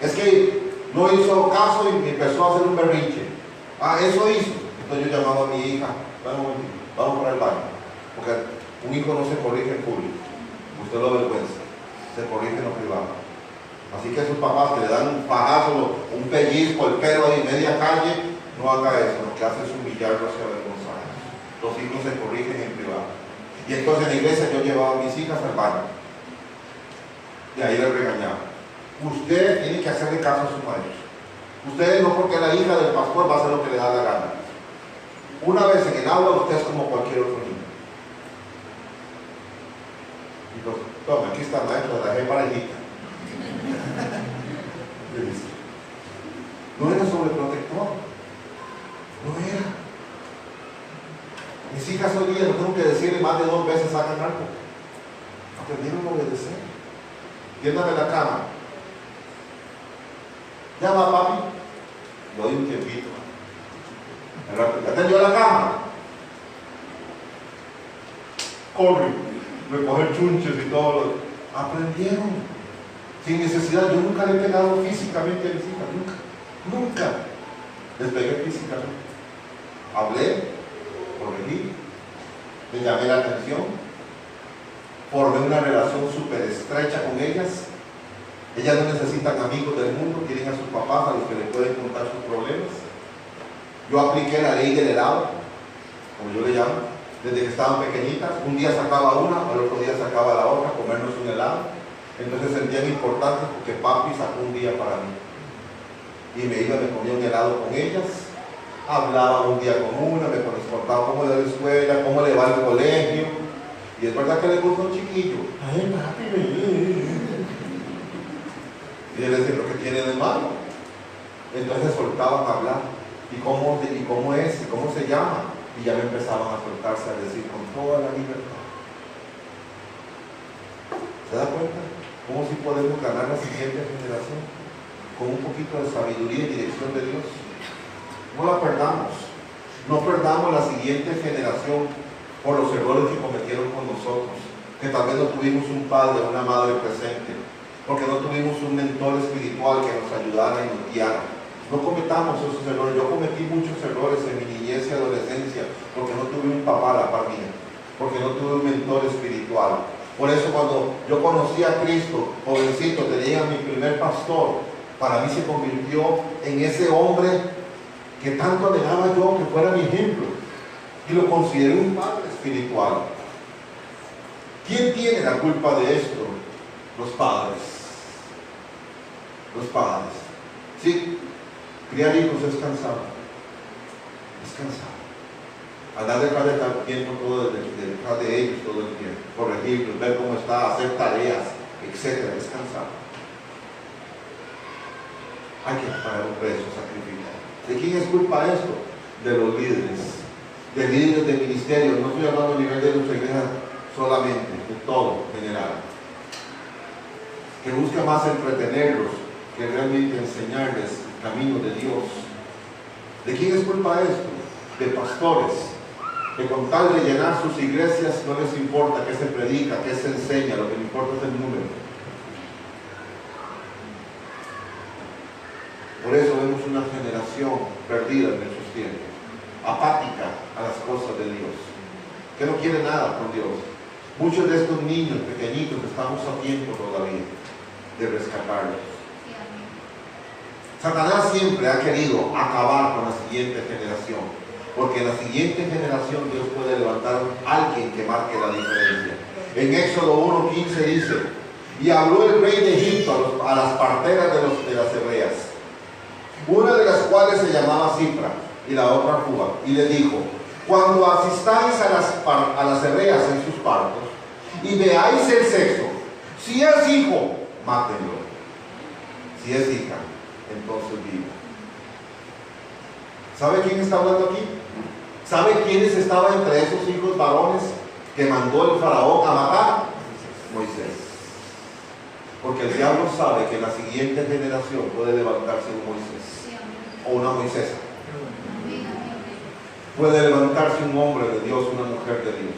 Es que no hizo caso y empezó a hacer un berrinche. Ah, eso hizo. Entonces yo llamaba a mi hija, vamos para el baño, porque un hijo no se corrige en público, usted lo vergüenza, se corrige en lo privado. Así que a sus papás que le dan un pajazo, un pellizco, el pelo ahí media calle, no haga eso, lo que hace es humillarlos y avergonzarlos. Los hijos se corrigen en privado. Y entonces en la iglesia yo llevaba a mis hijas al baño y ahí les regañaba. Usted tiene que hacerle caso a su maestro. Usted no, porque la hija del pastor va a hacer lo que le da la gana. Una vez en el aula usted es como cualquier otro niño. Y pues, toma, aquí está maestro, la dejé parejita. No era sobreprotector. No era. Mis hijas hoy día no tengo que decirle más de 2 veces hagan algo. Aprendieron a obedecer. Tiéndame la cama. Ya va, papi. Le doy un tiempito. ¿Ya tendió la cama? Corre. Recoger chunches y todo lo... Aprendieron. Sin necesidad. Yo nunca le he pegado físicamente a mis hijas. Nunca. Les pegué físicamente. Hablé. Corregí. Les llamé la atención. Formé una relación súper estrecha con ellas. Ellas no necesitan amigos del mundo, tienen a sus papás a los que les pueden contar sus problemas. Yo apliqué la ley del helado, como yo le llamo, desde que estaban pequeñitas. Un día sacaba una, al otro día sacaba la otra, comernos un helado. Entonces sentían importante porque papi sacó un día para mí. Y me iba, me comía un helado con ellas. hablaba un día con una, me contaba cómo le va la escuela, cómo le va al colegio. Y es verdad que le gusta un chiquillo. Ay, papi. Y él decía, ¿lo que tiene de malo? Entonces soltaban a hablar. ¿Y cómo es? ¿Y cómo se llama? Y ya me empezaban a soltarse a decir con toda la libertad. ¿Se da cuenta? ¿Cómo si podemos ganar la siguiente generación? Con un poquito de sabiduría y dirección de Dios. No la perdamos. No perdamos la siguiente generación por los errores que cometieron con nosotros. Que tal vez no tuvimos un padre o una madre presente. Porque no tuvimos un mentor espiritual que nos ayudara y nos guiara. No cometamos esos errores. Yo cometí muchos errores en mi niñez y adolescencia porque no tuve un papá a la par mía. Porque no tuve un mentor espiritual. Por eso cuando yo conocí a Cristo, jovencito, tenía mi primer pastor, para mí se convirtió en ese hombre que tanto anhelaba yo que fuera mi ejemplo. Y lo consideré un padre espiritual. ¿Quién tiene la culpa de esto? Los padres. Los padres. Sí, criar hijos es cansado. Es cansado. Andar detrás de tal tiempo todo detrás de ellos todo el tiempo, corregirlos, ver cómo está, hacer tareas, etcétera, es cansado. Hay que pagar un precio, sacrificar. ¿De quién es culpa esto? De los líderes, de líderes de ministerio. No estoy hablando a nivel de nuestra iglesia solamente, de todo en general, que busca más entretenerlos que realmente enseñarles el camino de Dios. ¿De quién es culpa esto? De pastores que con tal de llenar sus iglesias no les importa qué se predica, qué se enseña, lo que le importa es el número. Por eso vemos una generación perdida en nuestros tiempos, apática a las cosas de Dios, que no quiere nada con Dios. Muchos de estos niños pequeñitos estamos a tiempo todavía de rescatarlos. Satanás siempre ha querido acabar con la siguiente generación. Porque en la siguiente generación Dios puede levantar a alguien que marque la diferencia. En Éxodo 1:15 dice, y habló el rey de Egipto a las parteras de las hebreas, una de las cuales se llamaba Cipra y la otra Juba, y le dijo, cuando asistáis a las hebreas en sus partos y veáis el sexo, si es hijo, mátenlo, si es hija, entonces viva. ¿Sabe quién está hablando aquí? ¿Sabe quiénes estaban entre esos hijos varones que mandó el faraón a matar? Moisés. Porque el diablo sabe que en la siguiente generación puede levantarse un Moisés o una Moisesa. Puede levantarse un hombre de Dios, una mujer de Dios,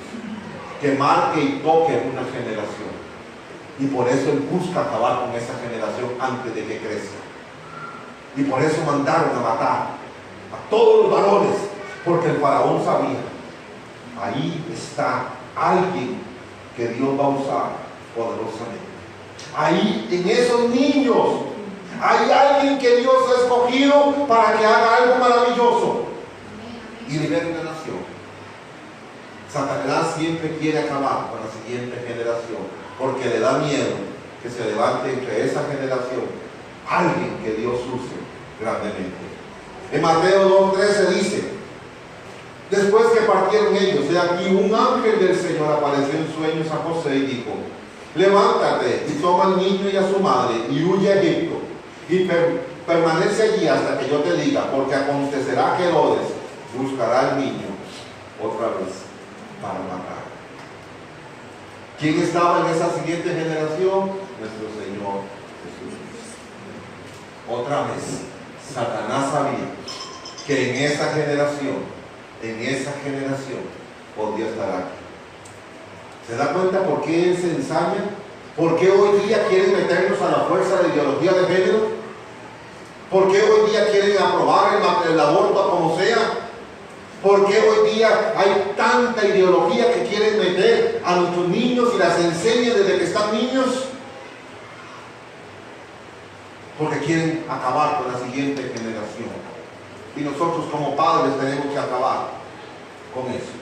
que marque y toque una generación. Y por eso él busca acabar con esa generación antes de que crezca. Y por eso mandaron a matar a todos los varones, porque el faraón sabía, ahí está alguien que Dios va a usar poderosamente. Ahí, en esos niños, hay alguien que Dios ha escogido para que haga algo maravilloso y libere una nación. Satanás siempre quiere acabar con la siguiente generación, porque le da miedo que se levante entre esa generación alguien que Dios use grandemente. En Mateo 2:13 dice, después que partieron ellos, de aquí un ángel del Señor apareció en sueños a José y dijo, levántate y toma al niño y a su madre y huye a Egipto y permanece allí hasta que yo te diga, porque acontecerá que Herodes buscará al niño otra vez para matar. ¿Quién estaba en esa siguiente generación? Nuestro Señor Jesucristo. Otra vez, Satanás sabía que en esa generación podía estar aquí. ¿Se da cuenta por qué se ensaña? ¿Por qué hoy día quieren meternos a la fuerza de ideología de género? ¿Por qué hoy día quieren aprobar el aborto como sea? ¿Por qué hoy día hay tanta ideología que quieren meter a nuestros niños y las enseñan desde que están niños? Porque quieren acabar con la siguiente generación. Y nosotros como padres tenemos que acabar con eso.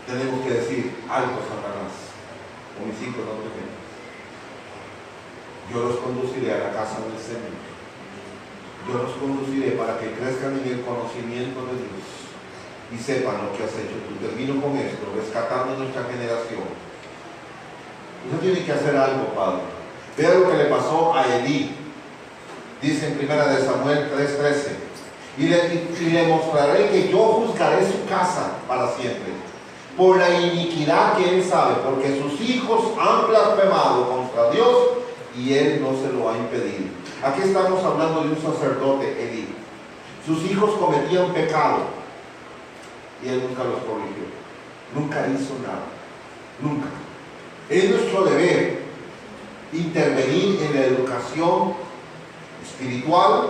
Tenemos que decir algo, Satanás, con mis hijos no te metas. Yo los conduciré a la casa del Señor. yo los conduciré para que crezcan en el conocimiento de Dios y sepan lo que has hecho tú. Termino con esto, rescatando nuestra generación. Usted tiene que hacer algo, Padre. Vea lo que le pasó a Elí. Dice en 1 Samuel 3:13, y le mostraré que yo juzgaré su casa para siempre, por la iniquidad que él sabe, porque sus hijos han blasfemado contra Dios y él no se lo ha impedido. Aquí estamos hablando de un sacerdote, Elí. Sus hijos cometían pecado y él nunca los corrigió, nunca hizo nada, nunca. Es nuestro deber intervenir en la educación espiritual,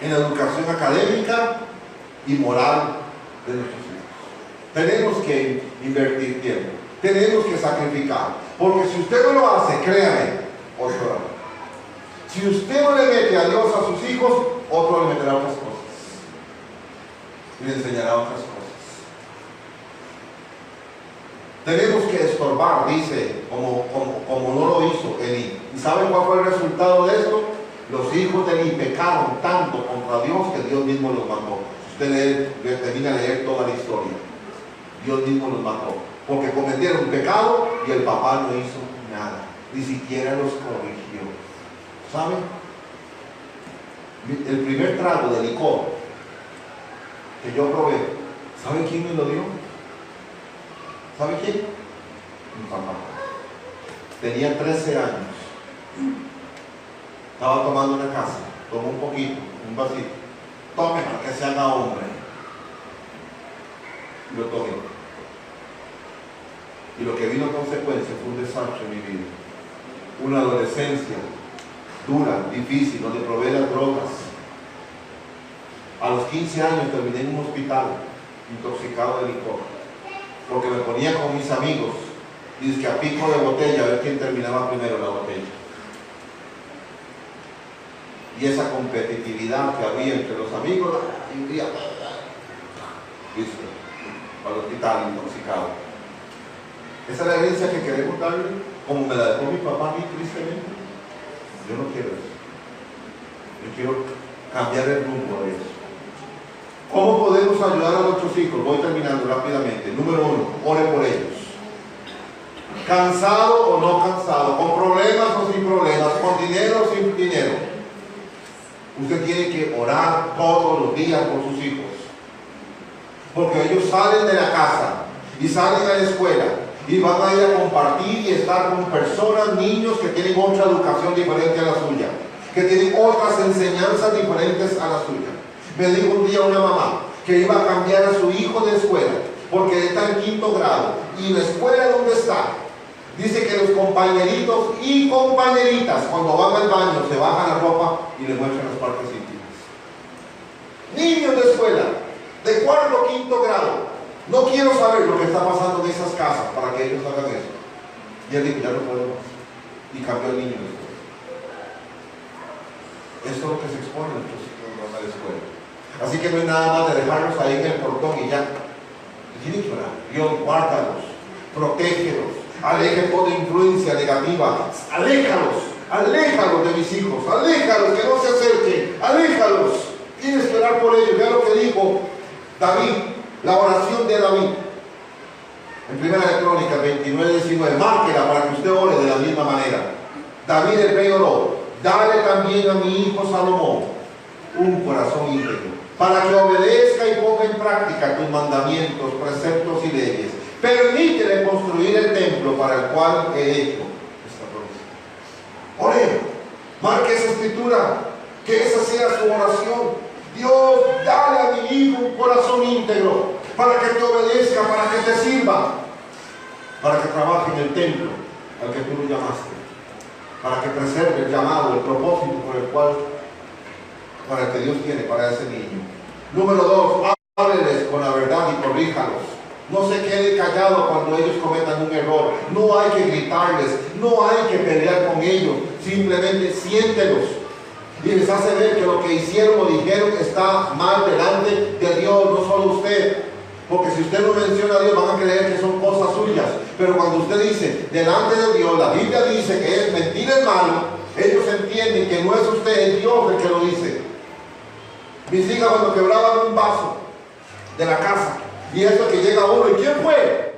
en la educación académica y moral de nuestros hijos. Tenemos que invertir tiempo, tenemos que sacrificar, porque si usted no lo hace, créame, otro lo hará. Si usted no le mete a Dios a sus hijos, otro le meterá otras cosas y le enseñará otras cosas. Tenemos que estorbar, dice, como no lo hizo Elí. ¿Y saben cuál fue el resultado de esto? Los hijos de Elí pecaron tanto contra Dios que Dios mismo los mató. Usted termina de leer toda la historia. Dios mismo los mató, porque cometieron pecado y el papá no hizo nada, ni siquiera los corrigió. ¿Saben? El primer trago de licor que yo probé, ¿saben quién me lo dio? ¿Sabe quién? Mi papá. Tenía 13 años. Estaba tomando una casa. Tomó un poquito, un vasito. Tome para que se haga hombre. Y lo tomé. Y lo que vino a consecuencia fue un desastre en mi vida. Una adolescencia dura, difícil, donde probé las drogas. A los 15 años terminé en un hospital, intoxicado de licor, porque me ponía con mis amigos, y es que a pico de botella, a ver quién terminaba primero la botella. Y esa competitividad que había entre los amigos, y un día, listo, al hospital intoxicado. Esa es la herencia que queremos darle, como me la dejó mi papá a mí, tristemente. Yo no quiero eso. Yo quiero cambiar el rumbo de eso. ¿Cómo podemos ayudar a nuestros hijos? Voy terminando rápidamente. Número 1, ore por ellos. Cansado o no cansado, con problemas o sin problemas, con dinero o sin dinero. Usted tiene que orar todos los días por sus hijos. Porque ellos salen de la casa y salen a la escuela y van a ir a compartir y estar con personas, niños que tienen otra educación diferente a la suya, que tienen otras enseñanzas diferentes a la suya. Me dijo un día una mamá que iba a cambiar a su hijo de escuela porque está en 5º grado, y la escuela donde está dice que los compañeritos y compañeritas cuando van al baño se bajan la ropa y le muestran las partes íntimas. Niños de escuela de 4º o 5º grado. No quiero saber lo que está pasando en esas casas para que ellos hagan eso. Y él dijo, ya no puedo más. Y cambió el niño de escuela. Esto es lo que se expone a nuestros hijos cuando van a la escuela. Así que no hay nada más de dejarlos ahí en el portón y ya. Tienen que orar. Dios, guárdalos, protégelos, aleje toda influencia negativa, aléjalos de mis hijos, aléjalos, que no se acerquen, aléjalos. Tienes que orar por ellos. Vea lo que dijo David, la oración de David. En 1 Crónicas 29:19, márquela para que usted ore de la misma manera. David el rey oró, dale también a mi hijo Salomón un corazón íntegro, para que obedezca y ponga en práctica tus mandamientos, preceptos y leyes. Permítele construir el templo para el cual he hecho esta promesa. Ore, marque esa escritura, que esa sea su oración. Dios, dale a mi hijo un corazón íntegro, para que te obedezca, para que te sirva, para que trabaje en el templo al que tú lo llamaste, para que preserve el llamado, el propósito por el cual, para el que Dios tiene para ese niño. Número 2, hábleles con la verdad y corríjalos. No se quede callado cuando ellos cometan un error. No hay que gritarles, no hay que pelear con ellos. Simplemente siéntelos y les hace ver que lo que hicieron o dijeron está mal delante de Dios, no solo usted. Porque si usted no menciona a Dios, van a creer que son cosas suyas. Pero cuando usted dice delante de Dios, la Biblia dice que es mentira y malo, Ellos entienden que no es usted, es Dios el que lo dice. Mis hijas cuando quebraban un vaso de la casa, y eso que llega uno, ¿y quién fue?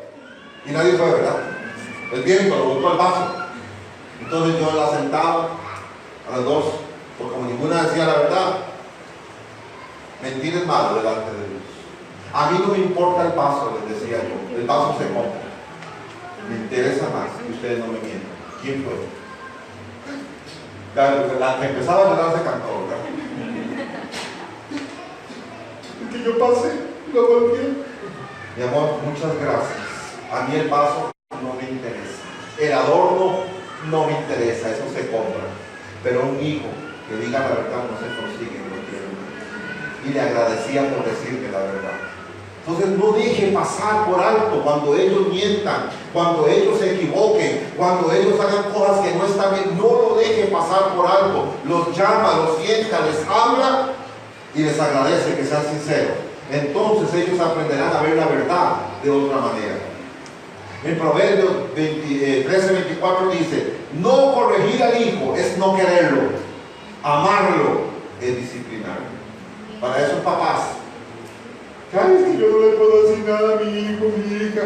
Y nadie fue, ¿verdad? El viento lo botó el vaso. Entonces yo la sentaba a las dos, porque como ninguna decía la verdad, mentir es malo delante de Dios. A mí no me importa el vaso, les decía yo, el vaso se compra. Me interesa más que ustedes no me mientan. ¿Quién fue? La que empezaba a llorar se cantó, ¿verdad? Es que yo pasé, lo volví. Mi amor, muchas gracias. A mí el vaso no me interesa. El adorno no me interesa, eso se compra. Pero un hijo que diga la verdad no se consigue, no quiero. Y le agradecía por decirme la verdad. Entonces no deje pasar por alto cuando ellos mientan, cuando ellos se equivoquen, cuando ellos hagan cosas que no están bien. No lo deje pasar por alto. Los llama, los sienta, les habla y les agradece que sean sinceros. Entonces ellos aprenderán a ver la verdad de otra manera. En Proverbios 13:24 dice: no corregir al hijo es no quererlo, amarlo es disciplinarlo. Para esos papás, ¿sabes que yo no le puedo decir nada a mi hijo, mi hija?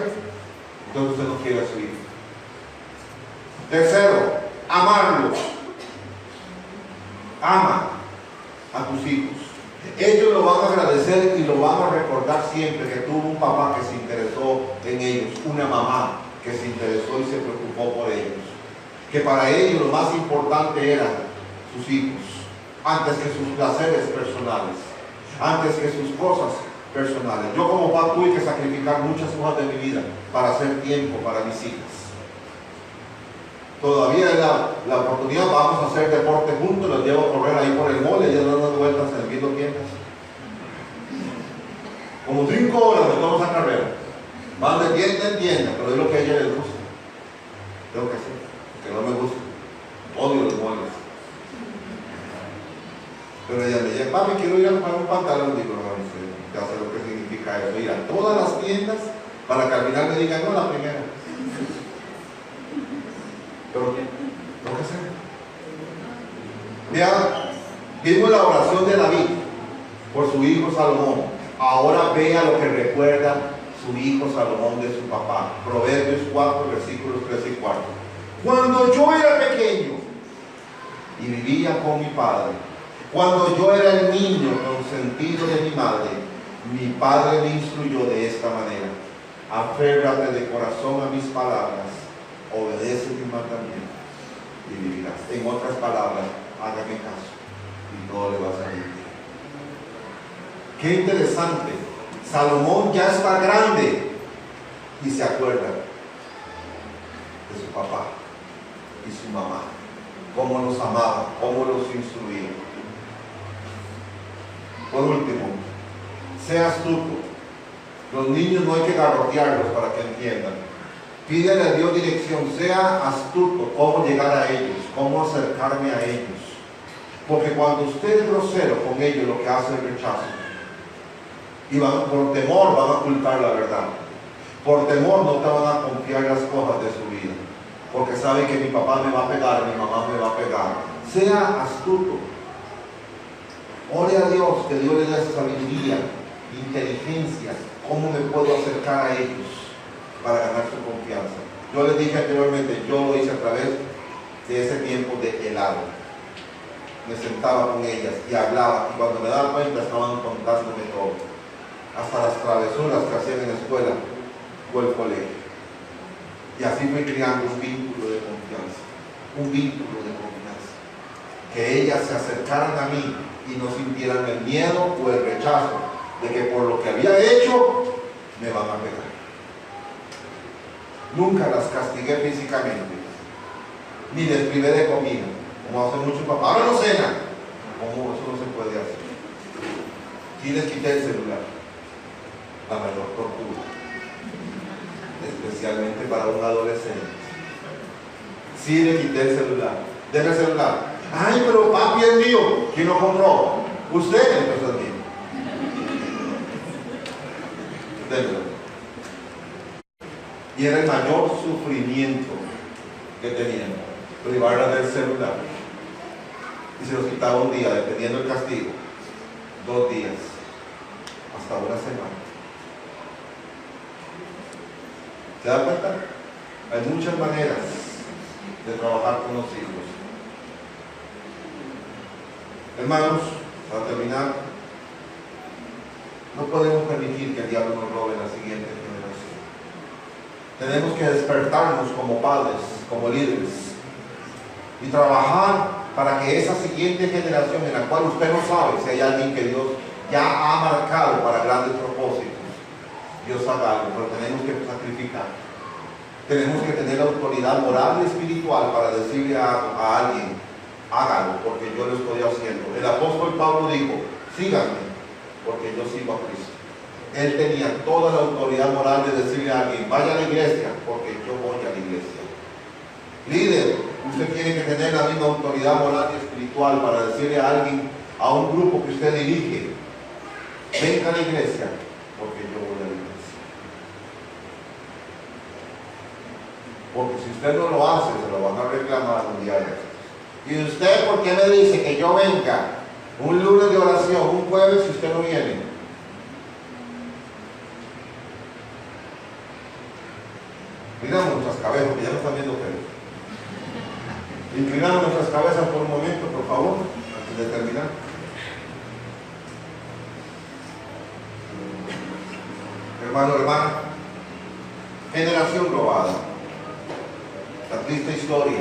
Entonces usted no quiere a su hijo. Tercero, amarlo. Ama a tus hijos. Ellos lo van a agradecer y lo van a recordar siempre que tuvo un papá que se interesó en ellos, una mamá que se interesó y se preocupó por ellos. Que para ellos lo más importante eran sus hijos, antes que sus placeres personales, antes que sus cosas personales. Yo como papá tuve que sacrificar muchas cosas de mi vida para hacer tiempo para mis hijas. Todavía es la oportunidad, vamos a hacer deporte juntos, los llevo a correr ahí por el mole, ya dando vueltas en el viendo tiendas. Como 5 horas de toda esa carrera. Van de tienda en tienda, pero es lo que a ella les gusta. Tengo que hacer, porque no me gusta. Odio los moles. Pero ella me dice: papi, quiero ir a comprar un pantalón. Digo: no, no sé, ya sé lo que significa eso. Ir a todas las tiendas para que al final me digan: no, la primera. Pero tengo que hacer. Ya vimos la oración de David por su hijo Salomón. Ahora vea lo que recuerda su hijo Salomón de su papá. Proverbios 4, versículos 3 y 4. Cuando yo era pequeño y vivía con mi padre, cuando yo era el niño consentido de mi madre, mi padre me instruyó de esta manera: aférrate de corazón a mis palabras, obedece mis mandamientos y vivirás. En otras palabras, hágame caso y todo le va a salir bien. Qué interesante. Salomón ya está grande y se acuerda de su papá y su mamá, cómo los amaba, cómo los instruía. Por último, sea astuto. Los niños no hay que garrotearlos para que entiendan. Pídele a Dios dirección, sea astuto cómo llegar a ellos, cómo acercarme a ellos. Porque cuando usted es grosero con ellos, lo que hace es rechazo. Y por temor van a ocultar la verdad. Por temor no te van a confiar las cosas de su vida. Porque saben que mi papá me va a pegar, mi mamá me va a pegar. Sea astuto. Ore a Dios, que Dios le dé sabiduría, inteligencia, cómo me puedo acercar a ellos para ganar su confianza. Yo les dije anteriormente, yo lo hice a través de ese tiempo de helado. Me sentaba con ellas y hablaba, y cuando me daba cuenta estaban contándome todo, hasta las travesuras que hacían en la escuela o el colegio. Y así fui creando un vínculo de confianza, un vínculo de confianza, que ellas se acercaran a mí y no sintieran el miedo o el rechazo de que por lo que había hecho me van a pegar. Nunca las castigué físicamente, ni les privé de comida, como hace mucho papá. Ahora no cena. ¿Cómo? Eso no se puede hacer. Sí les quité el celular, la mayor tortura, especialmente para un adolescente. Sí le quité el celular. Deme el celular. Ay, pero papi es mío. ¿Quién lo compró? Usted, entonces es mío. Démelo. Y era el mayor sufrimiento que tenían, privarla del celular. y se los quitaba un día, dependiendo del castigo, 2 días, hasta una semana. ¿Se da cuenta? Hay muchas maneras de trabajar con los hijos. Hermanos, para terminar, no podemos permitir que el diablo nos robe la siguiente generación. Tenemos que despertarnos como padres, como líderes, y trabajar para que esa siguiente generación, en la cual usted no sabe si hay alguien que Dios ya ha marcado para grandes propósitos, Dios haga algo, pero tenemos que sacrificar. Tenemos que tener la autoridad moral y espiritual para decirle a alguien, hágalo, porque yo lo estoy haciendo. El apóstol Pablo dijo, síganme, porque yo sigo a Cristo. Él tenía toda la autoridad moral de decirle a alguien, vaya a la iglesia, porque yo voy a la iglesia. Líder, usted tiene que tener la misma autoridad moral y espiritual para decirle a alguien, a un grupo que usted dirige, venga a la iglesia, porque yo voy a la iglesia. Porque si usted no lo hace, se lo van a reclamar un día de estos. ¿Y usted por qué me dice que yo venga un lunes de oración, un jueves, si usted no viene? Inclinamos nuestras cabezas, porque ya no están viendo ustedes. Inclinamos nuestras cabezas por un momento, por favor, antes de terminar. Hermano, hermana, generación robada. La triste historia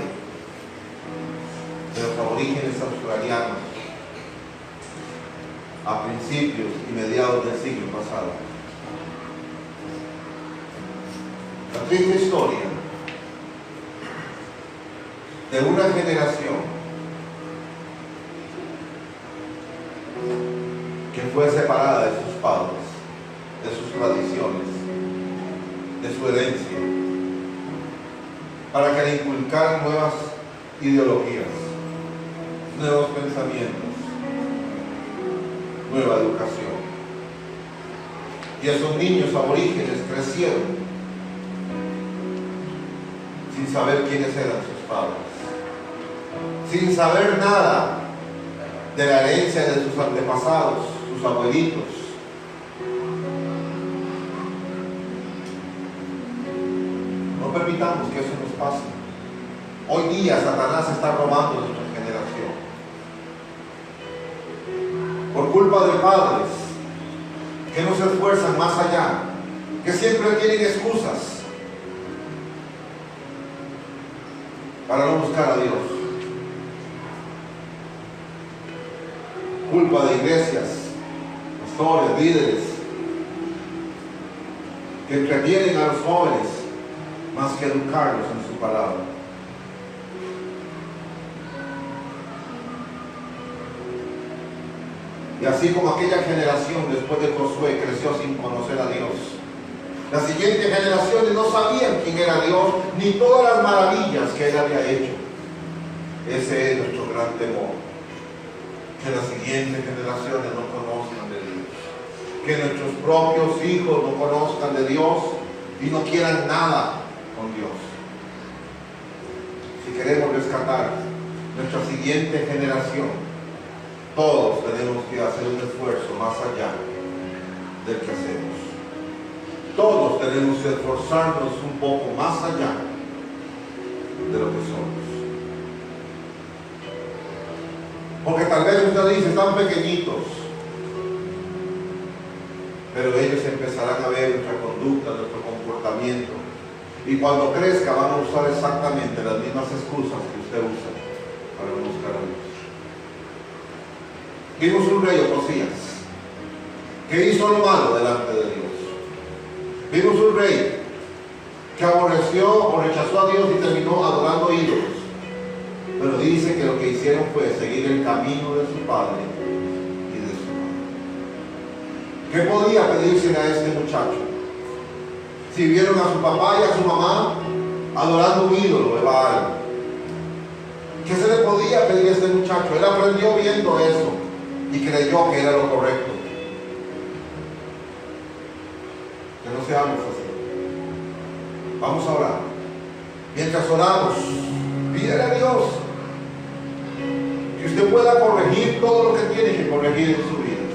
de los aborígenes australianos a principios y mediados del siglo pasado. La triste historia de una generación que fue separada de sus padres, de sus tradiciones, de su herencia, para que le inculcaran nuevas ideologías, nuevos pensamientos, nueva educación. Y esos niños aborígenes crecieron sin saber quiénes eran sus padres, sin saber nada de la herencia de sus antepasados, sus abuelitos. No permitamos que eso nos pase. Hoy día Satanás está robando nuestra generación por culpa de padres que no se esfuerzan más allá, que siempre tienen excusas para no buscar a Dios. Culpa de iglesias, pastores, líderes que entretienen a los jóvenes más que educarlos en su palabra. Y así como aquella generación después de Josué creció sin conocer a Dios, las siguientes generaciones no sabían quién era Dios ni todas las maravillas que Él había hecho. Ese es nuestro gran temor, que las siguientes generaciones no conozcan de Dios, que nuestros propios hijos no conozcan de Dios y no quieran nada con Dios. Si queremos rescatar nuestra siguiente generación, todos tenemos que hacer un esfuerzo más allá del que hacemos. Todos tenemos que esforzarnos un poco más allá de lo que somos. Porque tal vez usted dice, están pequeñitos, pero ellos empezarán a ver nuestra conducta, nuestro comportamiento, y cuando crezca van a usar exactamente las mismas excusas que usted usa para buscar a Dios. Vimos un rey, Ocosías, que hizo lo malo delante de Dios. Vimos un rey que aborreció o rechazó a Dios y terminó adorando ídolos. Pero dice que lo que hicieron fue seguir el camino de su padre y de su madre. ¿Qué podía pedirse a este muchacho? Si vieron a su papá y a su mamá adorando un ídolo de Baal, ¿qué se le podía pedir a este muchacho? Él aprendió viendo eso y creyó que era lo correcto. Que no seamos así. Vamos a orar. Mientras oramos, pídele a Dios Que usted pueda corregir todo lo que tiene que corregir en su vida.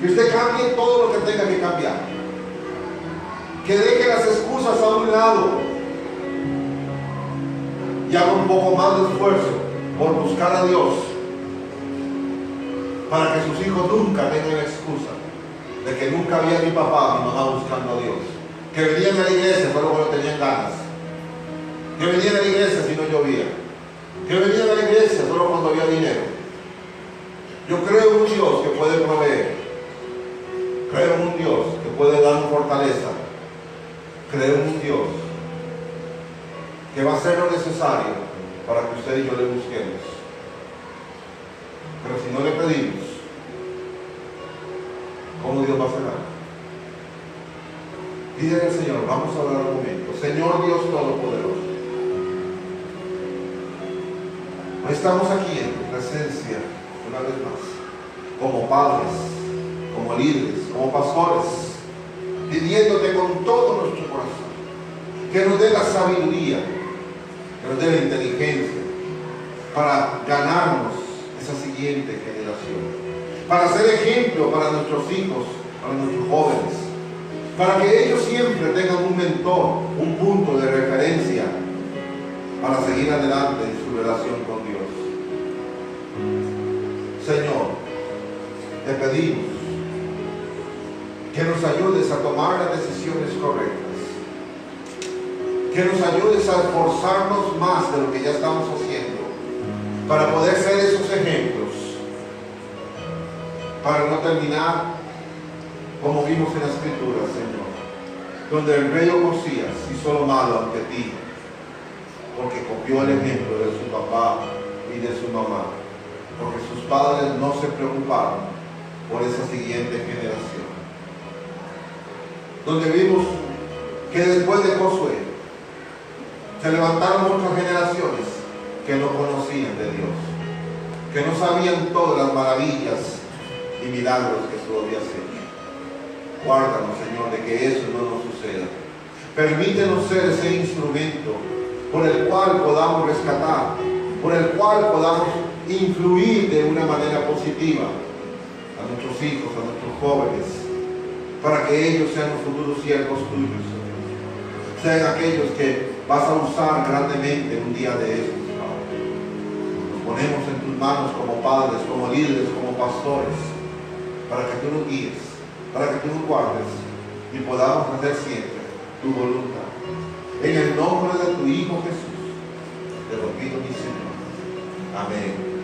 Que usted cambie todo lo que tenga que cambiar. Que deje las excusas a un lado y haga un poco más de esfuerzo por buscar a Dios, para que sus hijos nunca tengan excusa de que nunca había ni papá ni mamá buscando a Dios, que venían a la iglesia solo cuando tenían ganas, que venían a la iglesia si no llovía, que venían a la iglesia solo cuando había dinero. Yo creo en un Dios que puede proveer, creo en un Dios que puede dar fortaleza, creo en un Dios que va a hacer lo necesario para que usted y yo le busquemos. Pero si no le pedimos, ¿cómo Dios va a hacer algo? Pídele al Señor, vamos a orar un momento. Señor Dios Todopoderoso, estamos aquí en tu presencia una vez más, como padres, como líderes, como pastores, pidiéndote con todo nuestro corazón que nos dé la sabiduría, que nos dé la inteligencia para ganarnos esa siguiente generación, para ser ejemplo para nuestros hijos, para nuestros jóvenes, para que ellos siempre tengan un mentor, un punto de referencia para seguir adelante en su relación con Dios. Señor, te pedimos que nos ayudes a tomar las decisiones correctas, que nos ayudes a esforzarnos más de lo que ya estamos haciendo para poder ser esos ejemplos, para no terminar como vimos en la Escritura, Señor, donde el rey Ocosías hizo lo malo ante ti porque copió el ejemplo de su papá y de su mamá, porque sus padres no se preocuparon por esa siguiente generación. Donde vimos que después de Josué se levantaron muchas generaciones que no conocían de Dios, que no sabían todas las maravillas y milagros que tú habías hecho. Guárdanos, Señor, de que eso no nos suceda. Permítenos ser ese instrumento por el cual podamos rescatar, por el cual podamos influir de una manera positiva a nuestros hijos, a nuestros jóvenes, para que ellos sean los futuros siervos tuyos, Señor. Sean aquellos que vas a usar grandemente en un día de estos, Padre. Nos ponemos en tus manos como padres, como líderes, como pastores, para que tú nos guíes, para que tú nos guardes y podamos hacer siempre tu voluntad. En el nombre de tu Hijo Jesús, te lo pido, mi Señor. Amén.